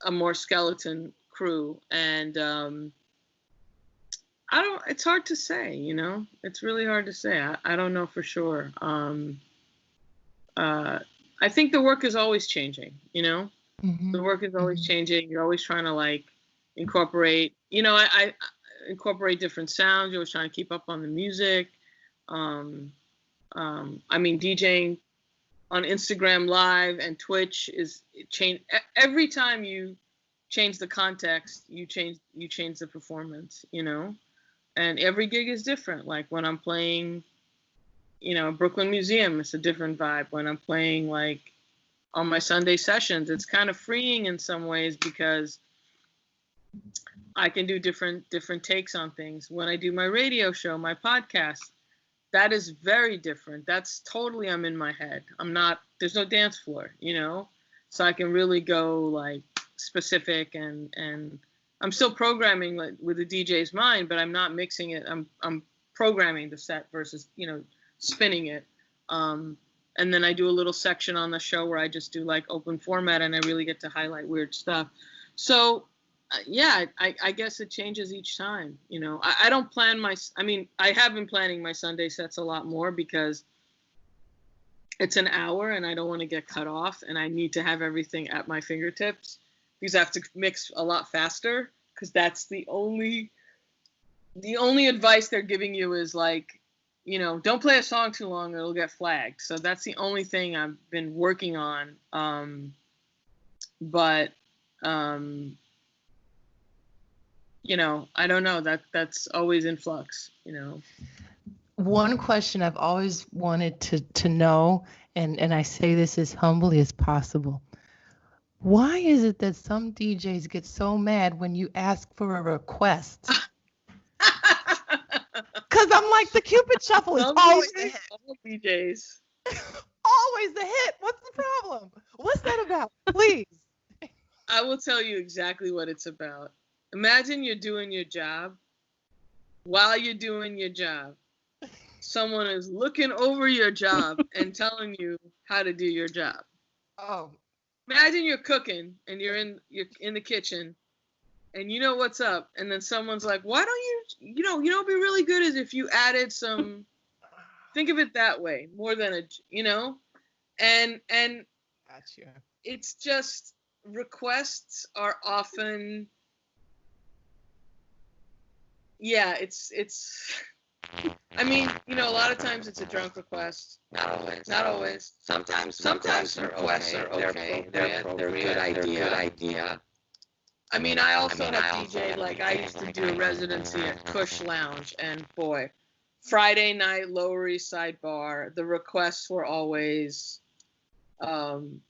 a more skeleton crew. And it's hard to say, you know, it's really hard to say. I don't know for sure. I think the work is always changing, you know. The work is always changing. You're always trying to like incorporate, you know, I incorporate different sounds. You're always trying to keep up on the music. I mean, DJing on Instagram Live and Twitch is change. Every time you change the context, you change the performance, you know. And every gig is different. Like when I'm playing, you know, Brooklyn Museum, it's a different vibe. When I'm playing like on my Sunday sessions, it's kind of freeing in some ways because I can do different takes on things. When I do my radio show, my podcast, that is very different. That's totally, I'm in my head. There's no dance floor, you know? So I can really go like specific and I'm still programming like with the DJ's mind, but I'm not mixing it. I'm programming the set versus, you know, spinning it. And then I do a little section on the show where I just do like open format and I really get to highlight weird stuff. So yeah, I guess it changes each time. You know, I don't plan I have been planning my Sunday sets a lot more because it's an hour and I don't want to get cut off and I need to have everything at my fingertips because I have to mix a lot faster because that's the only advice they're giving you is like, you know, don't play a song too long, it'll get flagged. So that's the only thing I've been working on. You know, I don't know, that's always in flux, you know. One question I've always wanted to know, and I say this as humbly as possible. Why is it that some DJs get so mad when you ask for a request? Because I'm like, the Cupid Shuffle is always the hit. All DJs. Always the hit. What's the problem? What's that about? Please. I will tell you exactly what it's about. Imagine you're doing your job. While you're doing your job, someone is looking over your job and telling you how to do your job. Oh. Imagine you're cooking and you're in the kitchen and you know what's up, and then someone's like, why don't you know what'd be really good is if you added some, think of it that way, more than and gotcha. It's just, requests are often, yeah, it's I mean, you know, a lot of times it's a drunk request. Not always. Sometimes requests are okay. They're a good idea. I mean, I also have DJ, like I used to do a residency at Kush Lounge, and boy, Friday night, Lower East Side bar, the requests were always, can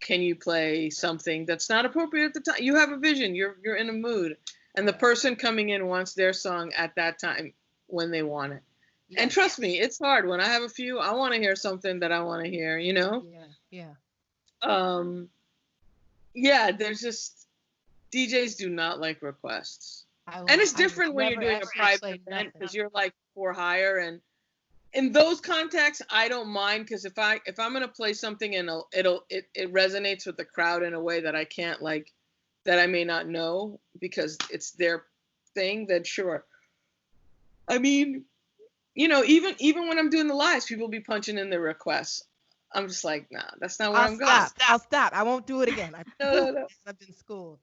you play something that's not appropriate at the time? You have a vision, you're in a mood, and the person coming in wants their song at that time when they want it. Yeah. And trust me, it's hard. When I have a few, I want to hear something that I want to hear, you know? Yeah. Yeah, there's just, DJs do not like requests. And it's different when you're doing a private event because you're like for hire, and in those contexts, I don't mind because if I'm gonna play something and it resonates with the crowd in a way that I can't like, that I may not know because it's their thing, then sure. I mean, you know, even when I'm doing the lives, people be punching in their requests. I'm just like, nah, that's not where I'm going. I'll stop. I won't do it again. No. I've been schooled.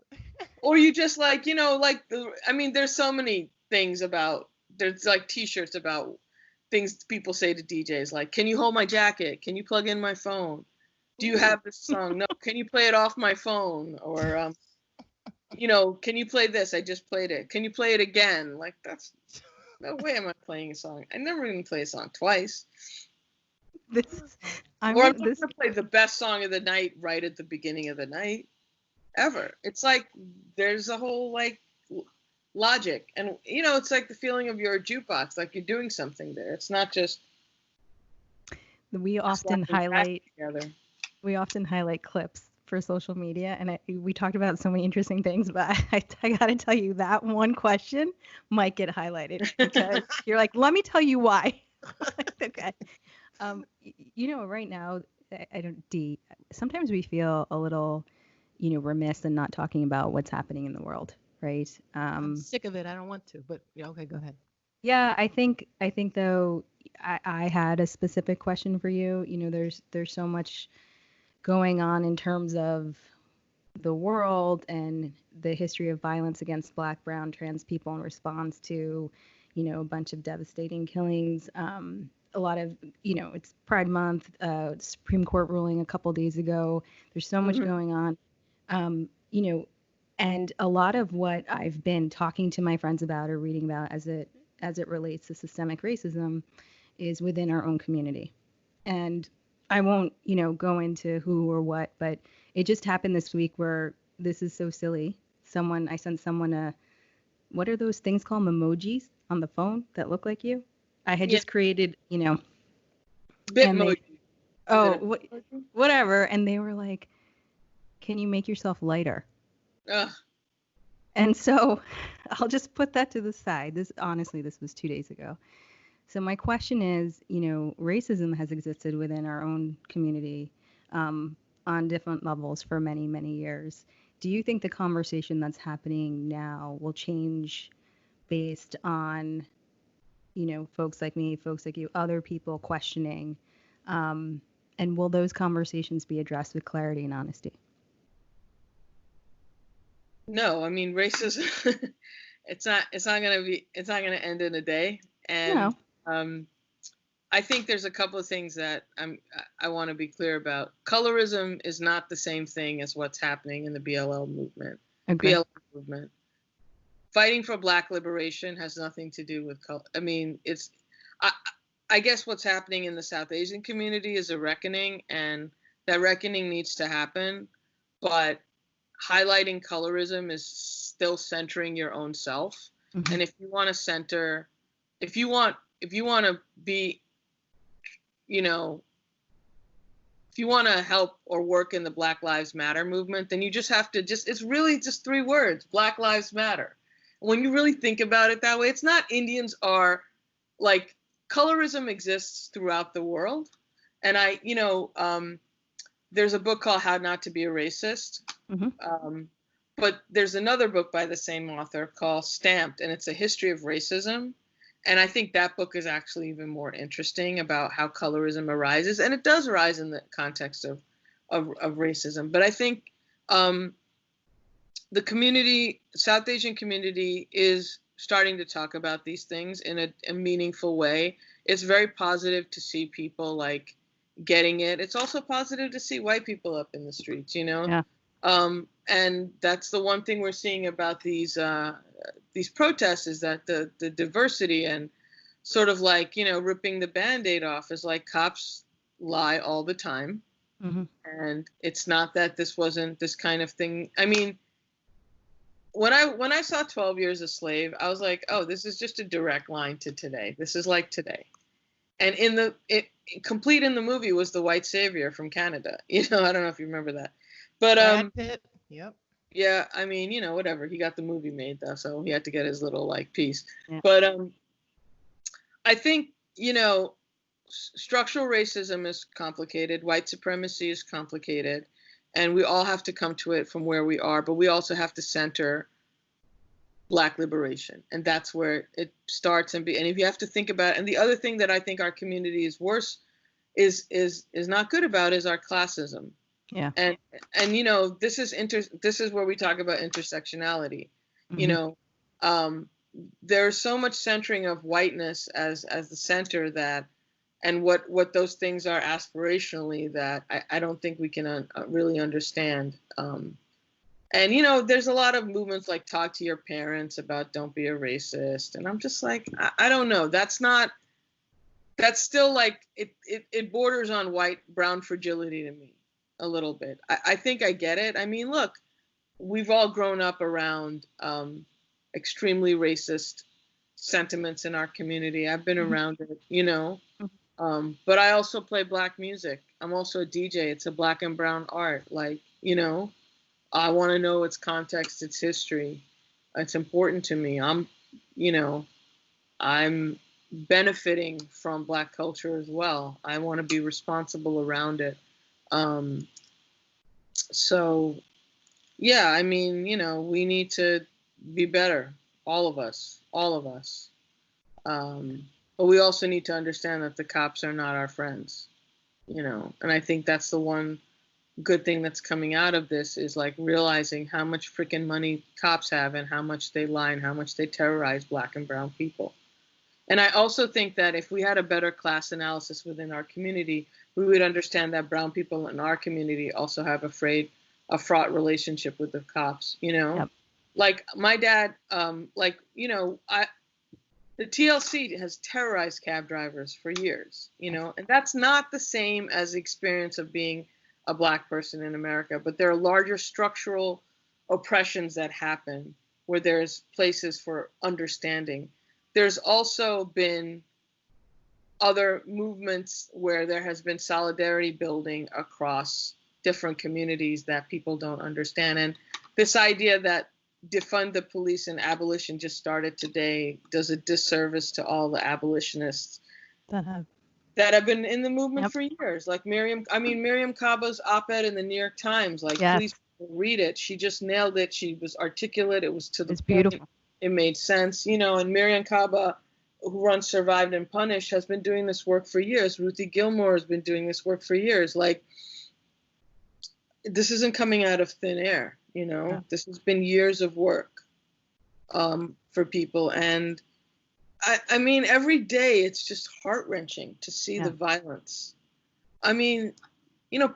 Or you just like, you know, like, I mean, there's so many things about, there's like t-shirts about things people say to DJs, like, can you hold my jacket? Can you plug in my phone? Do you have this song? No, can you play it off my phone? Or, you know, can you play this? I just played it. Can you play it again? Like, that's, no way am I playing a song. I never even play a song twice. I'm going to play the best song of the night right at the beginning of the night ever. It's like there's a whole like logic, and you know, it's like the feeling of your jukebox, like you're doing something there. It's not just. We often highlight clips for social media, and we talked about so many interesting things, but I gotta tell you that one question might get highlighted because you're like, let me tell you why. Okay. Right now, I don't, D, sometimes we feel a little, remiss in not talking about what's happening in the world, right? I'm sick of it. I don't want to, but yeah, okay, go ahead. Yeah, I think though, I had a specific question for you. There's so much going on in terms of the world and the history of violence against Black, brown, trans people in response to, a bunch of devastating killings. A lot of, it's Pride Month, Supreme Court ruling a couple days ago. There's so much going on, um, you know, and a lot of what I've been talking to my friends about or reading about as it relates to systemic racism is within our own community. And I won't, go into who or what, but it just happened this week where this is so silly. I sent someone what are those things called? Memojis on the phone that look like you? I had Yeah. just created, Bitmoji. Whatever. And they were like, can you make yourself lighter? Ugh. And so I'll just put that to the side. This was 2 days ago. So my question is, racism has existed within our own community on different levels for many, many years. Do you think the conversation that's happening now will change based on, folks like me, folks like you, other people questioning? And will those conversations be addressed with clarity and honesty? No, I mean racism. It's not gonna end in a day. And No. I think there's a couple of things that I want to be clear about. Colorism is not the same thing as what's happening in the BLM movement. Agree. BLM movement. Fighting for Black liberation has nothing to do with color. I mean, I guess what's happening in the South Asian community is a reckoning, and that reckoning needs to happen. But highlighting colorism is still centering your own self. Mm-hmm. And if you want to be, if you want to help or work in the Black Lives Matter movement, then you just have to it's really just 3 words: Black Lives Matter. When you really think about it that way, it's not Indians are like, colorism exists throughout the world. And there's a book called How Not to Be a Racist. Mm-hmm. But there's another book by the same author called Stamped, and it's a history of racism. And I think that book is actually even more interesting about how colorism arises. And it does arise in the context of racism. But I think the community, South Asian community, is starting to talk about these things in a meaningful way. It's very positive to see people like getting it. It's also positive to see white people up in the streets, Yeah. And that's the one thing we're seeing about these protests, is that the diversity and sort of like, ripping the Band-Aid off is like, cops lie all the time. Mm-hmm. And it's not that this wasn't this kind of thing. I mean, when I saw 12 Years a Slave, I was like, oh, this is just a direct line to today. This is like today. And complete in the movie was the white savior from Canada. I don't know if you remember that. But Brad Pitt. Yep. Yeah, I mean, whatever. He got the movie made though, so he had to get his little like piece. Yeah. But I think, structural racism is complicated. White supremacy is complicated, and we all have to come to it from where we are. But we also have to center Black liberation, and that's where it starts. And if you have to think about it, and the other thing that I think our community is worse is not good about is our classism. Yeah. And this is where we talk about intersectionality. Mm-hmm. There's so much centering of whiteness as the center, that, and what those things are aspirationally, that I don't think we can really understand. And there's a lot of movements like talk to your parents about don't be a racist, and I'm just like, I don't know. That's still like it borders on white brown fragility to me a little bit. I think I get it. I mean, look, we've all grown up around extremely racist sentiments in our community. I've been around it, but I also play Black music. I'm also a DJ. It's a Black and brown art. Like, I want to know its context, its history. It's important to me. I'm benefiting from Black culture as well. I want to be responsible around it. So yeah, I mean, we need to be better, all of us, all of us. But we also need to understand that the cops are not our friends, and I think that's the one good thing that's coming out of this is like realizing how much freaking money cops have and how much they lie and how much they terrorize Black and brown people. And I also think that if we had a better class analysis within our community, we would understand that brown people in our community also have a fraught relationship with the cops, Yep. Like my dad, the TLC has terrorized cab drivers for years, and that's not the same as the experience of being a Black person in America, but there are larger structural oppressions that happen where there's places for understanding. There's also been other movements where there has been solidarity building across different communities that people don't understand. And this idea that defund the police and abolition just started today does a disservice to all the abolitionists that have been in the movement for years. Like Miriam Kaba's op-ed in the New York Times, like please read it. She just nailed it. She was articulate. It was to the point. Beautiful. It made sense, and Miriam Kaba, who runs Survived and Punished, has been doing this work for years. Ruthie Gilmore has been doing this work for years. Like, this isn't coming out of thin air, This has been years of work for people. And I mean, every day it's just heart-wrenching to see the violence. I mean,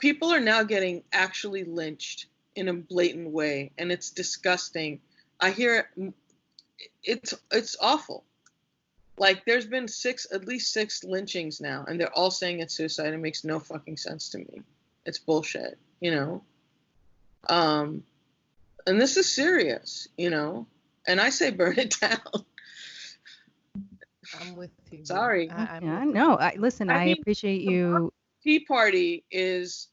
people are now getting actually lynched in a blatant way, and it's disgusting. I hear it's awful. Like, there's been at least six lynchings now, and they're all saying it's suicide. It makes no fucking sense to me. It's bullshit, And this is serious, And I say burn it down. I'm with you. Sorry. No, listen, I appreciate you. Tea Party is,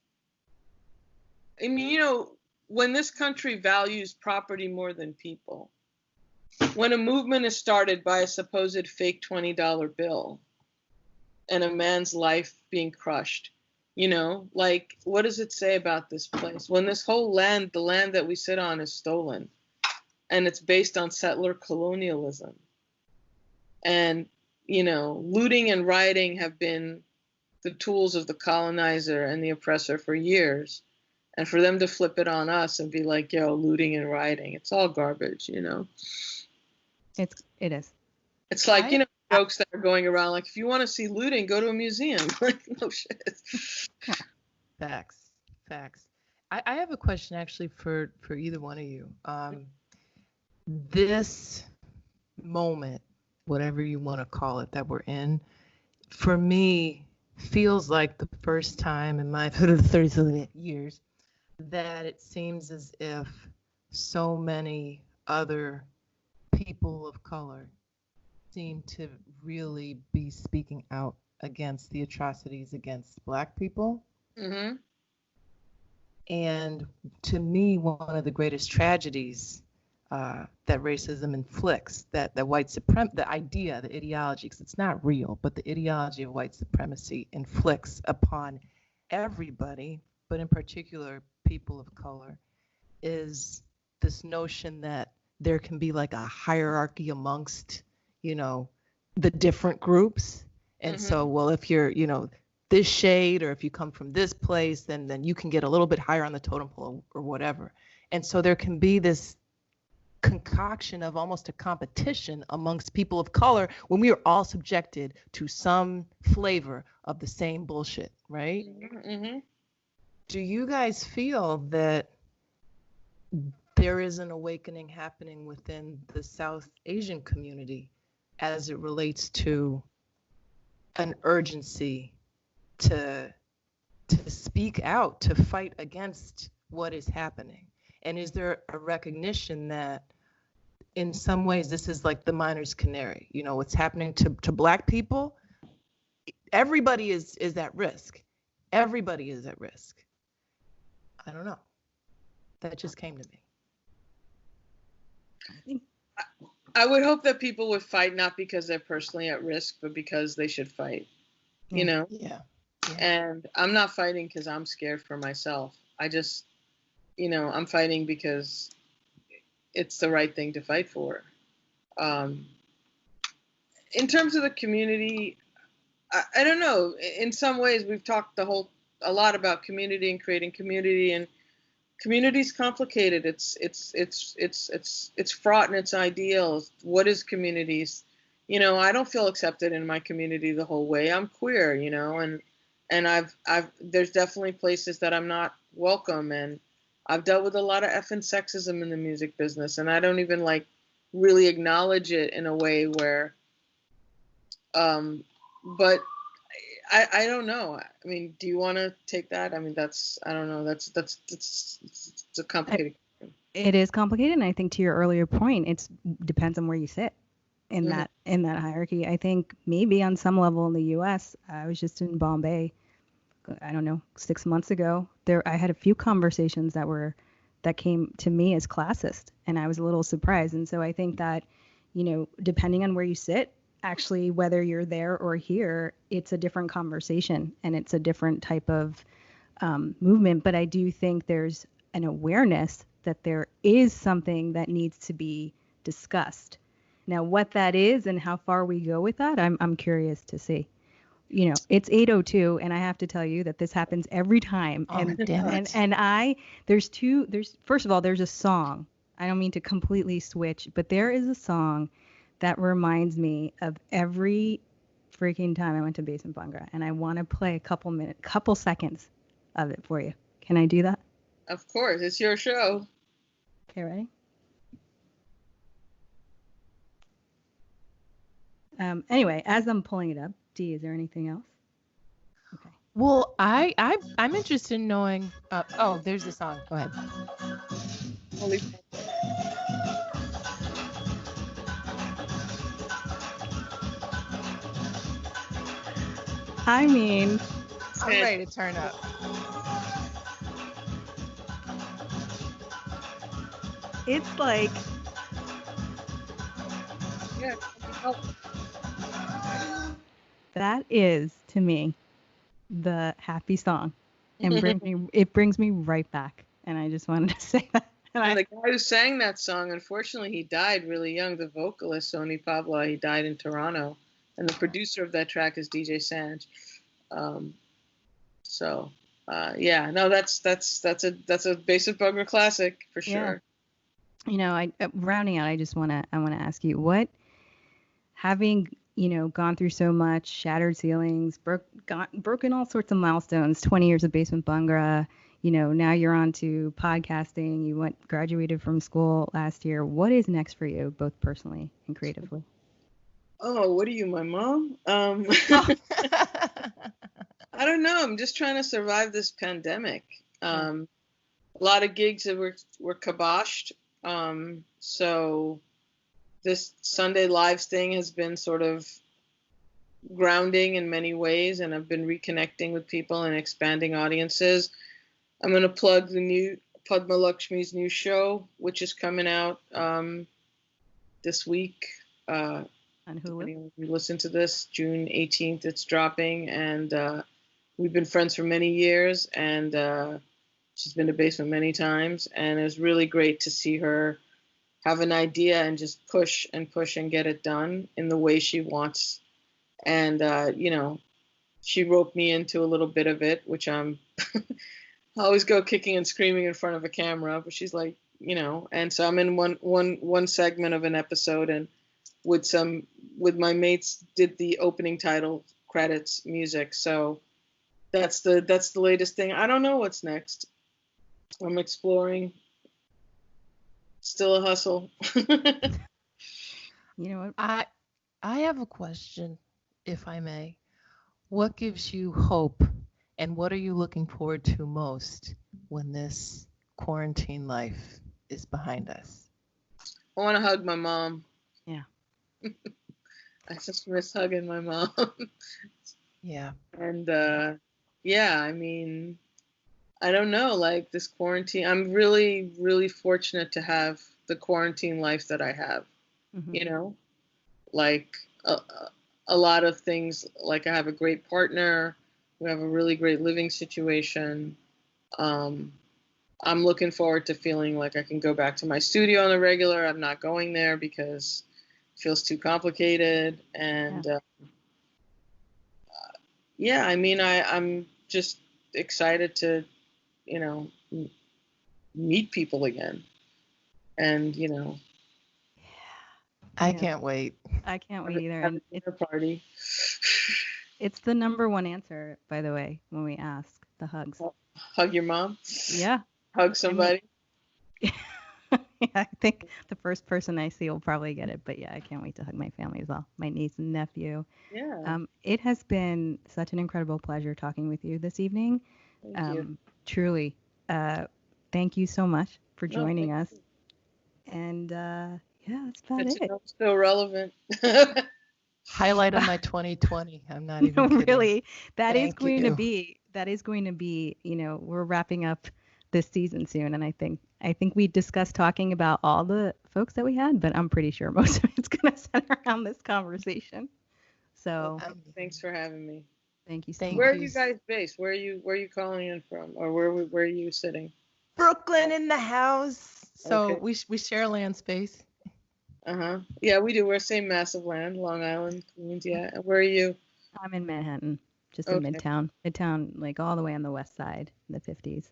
I mean, when this country values property more than people, when a movement is started by a supposed fake $20 bill and a man's life being crushed, like, what does it say about this place? When this whole land, the land that we sit on, is stolen, and it's based on settler colonialism. And, looting and rioting have been the tools of the colonizer and the oppressor for years. And for them to flip it on us and be like, yo, looting and rioting, it's all garbage, It is. It's like, jokes that are going around, like, if you want to see looting, go to a museum. Like, no shit. Facts. I have a question actually for either one of you. This moment, whatever you want to call it, that we're in, for me, feels like the first time in my 30 years that it seems as if so many other people of color seem to really be speaking out against the atrocities against Black people. Mm-hmm. And to me, one of the greatest tragedies that racism inflicts, that white supremacy, the idea, the ideology, because it's not real, but the ideology of white supremacy inflicts upon everybody, but in particular people of color, is this notion that there can be like a hierarchy amongst, the different groups. And so, well, if you're, this shade, or if you come from this place, then you can get a little bit higher on the totem pole or whatever. And so there can be this concoction of almost a competition amongst people of color when we are all subjected to some flavor of the same bullshit, right? Mm-hmm. Do you guys feel that there is an awakening happening within the South Asian community as it relates to an urgency to speak out, to fight against what is happening? And is there a recognition that in some ways this is like the miner's canary? What's happening to Black people? Everybody is at risk. Everybody is at risk. I don't know. That just came to me. I would hope that people would fight not because they're personally at risk, but because they should fight. You know? Yeah. And I'm not fighting because I'm scared for myself. I just, I'm fighting because it's the right thing to fight for. In terms of the community, I don't know. In some ways, we've talked a lot about community and creating community, and community's complicated. It's fraught in its ideals. What is communities? I don't feel accepted in my community the whole way. I'm queer, and I've there's definitely places that I'm not welcome, and I've dealt with a lot of effing sexism in the music business, and I don't even like really acknowledge it in a way where, but I don't know. I mean, do you want to take that? I mean, I don't know. That's it's a complicated. It is complicated, and I think to your earlier point, it depends on where you sit in that hierarchy. I think maybe on some level in the U.S. I was just in Bombay, I don't know, 6 months ago. I had a few conversations that came to me as classist, and I was a little surprised. And so I think that, depending on where you sit, actually, whether you're there or here, it's a different conversation and it's a different type of movement. But I do think there's an awareness that there is something that needs to be discussed. Now, what that is and how far we go with that, I'm curious to see. It's 8:02, and I have to tell you that this happens every time. Oh, damn it. There's first of all, there's a song. I don't mean to completely switch, but there is a song that reminds me of every freaking time I went to Basement Bhangra, and I want to play a couple seconds of it for you. Can I do that? Of course, it's your show. Okay, ready? Anyway, as I'm pulling it up, Dee, is there anything else? Okay. Well, I'm interested in knowing. There's the song. Go ahead. Holy. I mean, I'm ready to turn up. It's like, Yeah. That is to me the happy song, and brings me right back. And I just wanted to say that. And the guy who sang that song, unfortunately, he died really young. The vocalist, Sony Pablo, he died in Toronto, and the producer of that track is DJ Sanj. Yeah, no, that's a Basement Bhangra classic for sure. Yeah. Rounding out, I want to ask you, what, having gone through so much, shattered ceilings, broken all sorts of milestones, 20 years of Basement Bhangra, now you're on to podcasting, you graduated from school last year. What is next for you, both personally and creatively? Oh, what are you, my mom? I don't know. I'm just trying to survive this pandemic. A lot of gigs were kiboshed. So this Sunday Lives thing has been sort of grounding in many ways, and I've been reconnecting with people and expanding audiences. I'm going to plug the new Padma Lakshmi's new show, which is coming out this week. On Hulu. Anyone who listen to this, June 18th, it's dropping, and we've been friends for many years, and she's been to Basement many times, and it was really great to see her have an idea and just push and get it done in the way she wants. And, she roped me into a little bit of it, which I always go kicking and screaming in front of a camera, but she's like, and so I'm in one segment of an episode, and with my mates did the opening title credits music. So that's the latest thing. I don't know what's next. I'm exploring. Still a hustle. You know what? I have a question, if I may. What gives you hope, and what are you looking forward to most when this quarantine life is behind us? I want to hug my mom. Yeah. I just miss hugging my mom. Yeah. And I mean, I don't know, like this quarantine, I'm really, really fortunate to have the quarantine life that I have. you know, like a lot of things. Like I have a great partner. We have a really great living situation. I'm looking forward to feeling like I can go back to my studio on the regular. I'm not going there because it feels too complicated. And yeah, I mean, I'm just excited to, you know, meet people again. And, you know, I can't wait. I can't wait either. Have And a dinner party. It's the number one answer, by the way, when we ask the hugs. Hug your mom? Yeah. Hug somebody? Yeah, I think the first person I see will probably get it. But yeah, I can't wait to hug my family as well. My niece and nephew. Yeah. It has been such an incredible pleasure talking with you this evening. Thank you. Truly. Thank you so much for joining us. You. And yeah, that's about it. It's still relevant. Highlight of my 2020. I'm not even kidding. Really, that is Thank you. going to be, you know, we're wrapping up this season soon, and I think we discussed talking about all the folks that we had, but I'm pretty sure most of it's going to center around this conversation. So thanks for having me. Thank you so much. Where are you guys based? Where are you calling in from, or where are you sitting? Brooklyn in the house. So we share land space. Yeah, we do. We're same massive land, Long Island, Queens. Yeah. And where are you? I'm in Manhattan, just in Midtown, like all the way on the west side in the 50s.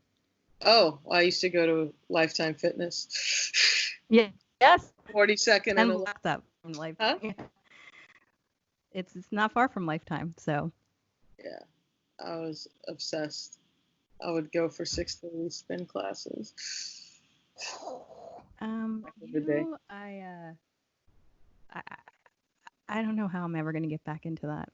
Oh, well, I used to go to Lifetime Fitness. Yeah. Yes. 42nd and blocks up from Lifetime. Huh? It's not far from Lifetime, so. Yeah, I was obsessed. I would go for 6:30 spin classes. I don't know how I'm ever going to get back into that.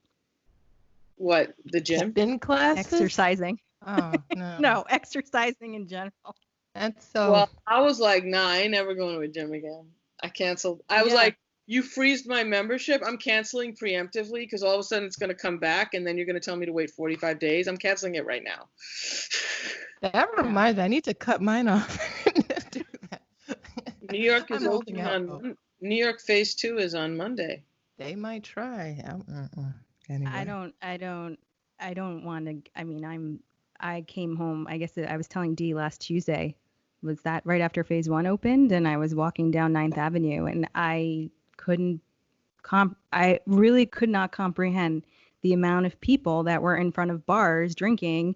What, the gym? Spin classes? Exercising. Oh, no. No, exercising in general. That's so. Well, I was like, nah, I ain't never going to a gym again. I canceled. I was like, you freezed my membership. I'm canceling preemptively because all of a sudden it's going to come back and then you're going to tell me to wait 45 days. I'm canceling it right now. That reminds me, I need to cut mine off. Do that. New York is opening on New York Phase 2 is on Monday. They might try. Anyway. I don't want to. I mean, I came home. I guess I was telling Dee last Tuesday. Was that right after Phase 1 opened? And I was walking down 9th Avenue, and I really could not comprehend the amount of people that were in front of bars drinking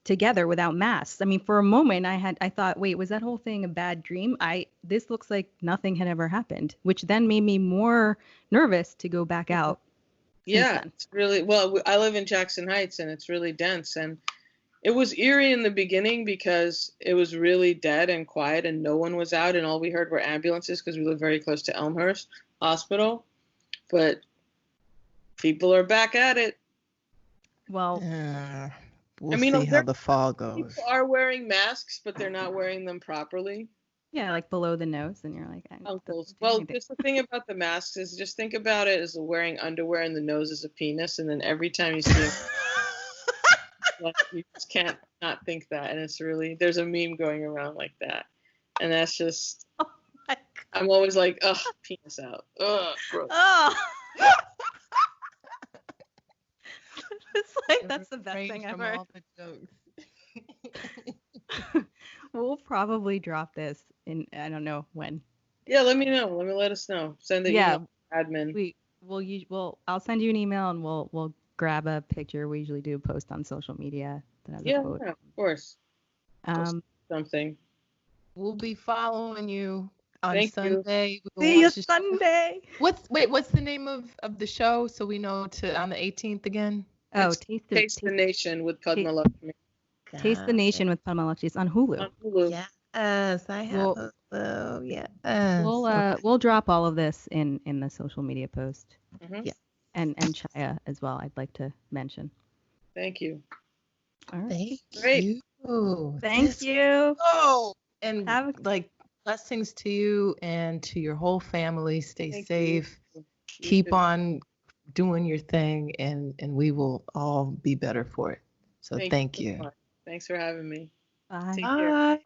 together without masks. I mean, for a moment I thought, wait, was that whole thing a bad dream? This looks like nothing had ever happened, which then made me more nervous to go back out. Yeah, it's really, well, I live in Jackson Heights and it's really dense, and it was eerie in the beginning because it was really dead and quiet and no one was out and all we heard were ambulances because we live very close to Elmhurst Hospital. But people are back at it. Well, we'll see how the fall goes. People are wearing masks, but they're not wearing them properly. Yeah, like below the nose, and you're like, uncles. Well, just the thing about the masks is just think about it as wearing underwear and the nose is a penis, and then every time you see it, you just can't not think that. And it's really, there's a meme going around like that. And that's just, oh my God. I'm always like, ugh, penis out. Ugh, gross. Oh. It's like, that's the best thing ever. All the jokes. We'll probably drop this in, I don't know when. Yeah, let me know. Let us know. Send the email to admin. I'll send you an email and we'll grab a picture. We usually do a post on social media that has a quote. Yeah, of course. Something. We'll be following you on Sunday. See you Sunday. What's the name of the show so we know on the 18th again? Oh, Taste the Nation with Padma Lakshmi. Taste the Nation with Padma Lakshmi. It's on Hulu. On Hulu. Yes, I have. We'll drop all of this in the social media post. Mm-hmm. Yeah, and Chaya as well. I'd like to mention. Thank you. All right. Thank you. Thank you. Oh, and blessings to you and to your whole family. Stay safe. Keep on doing your thing, and we will all be better for it. So thank you. Thanks for having me. Bye. Take care. Bye.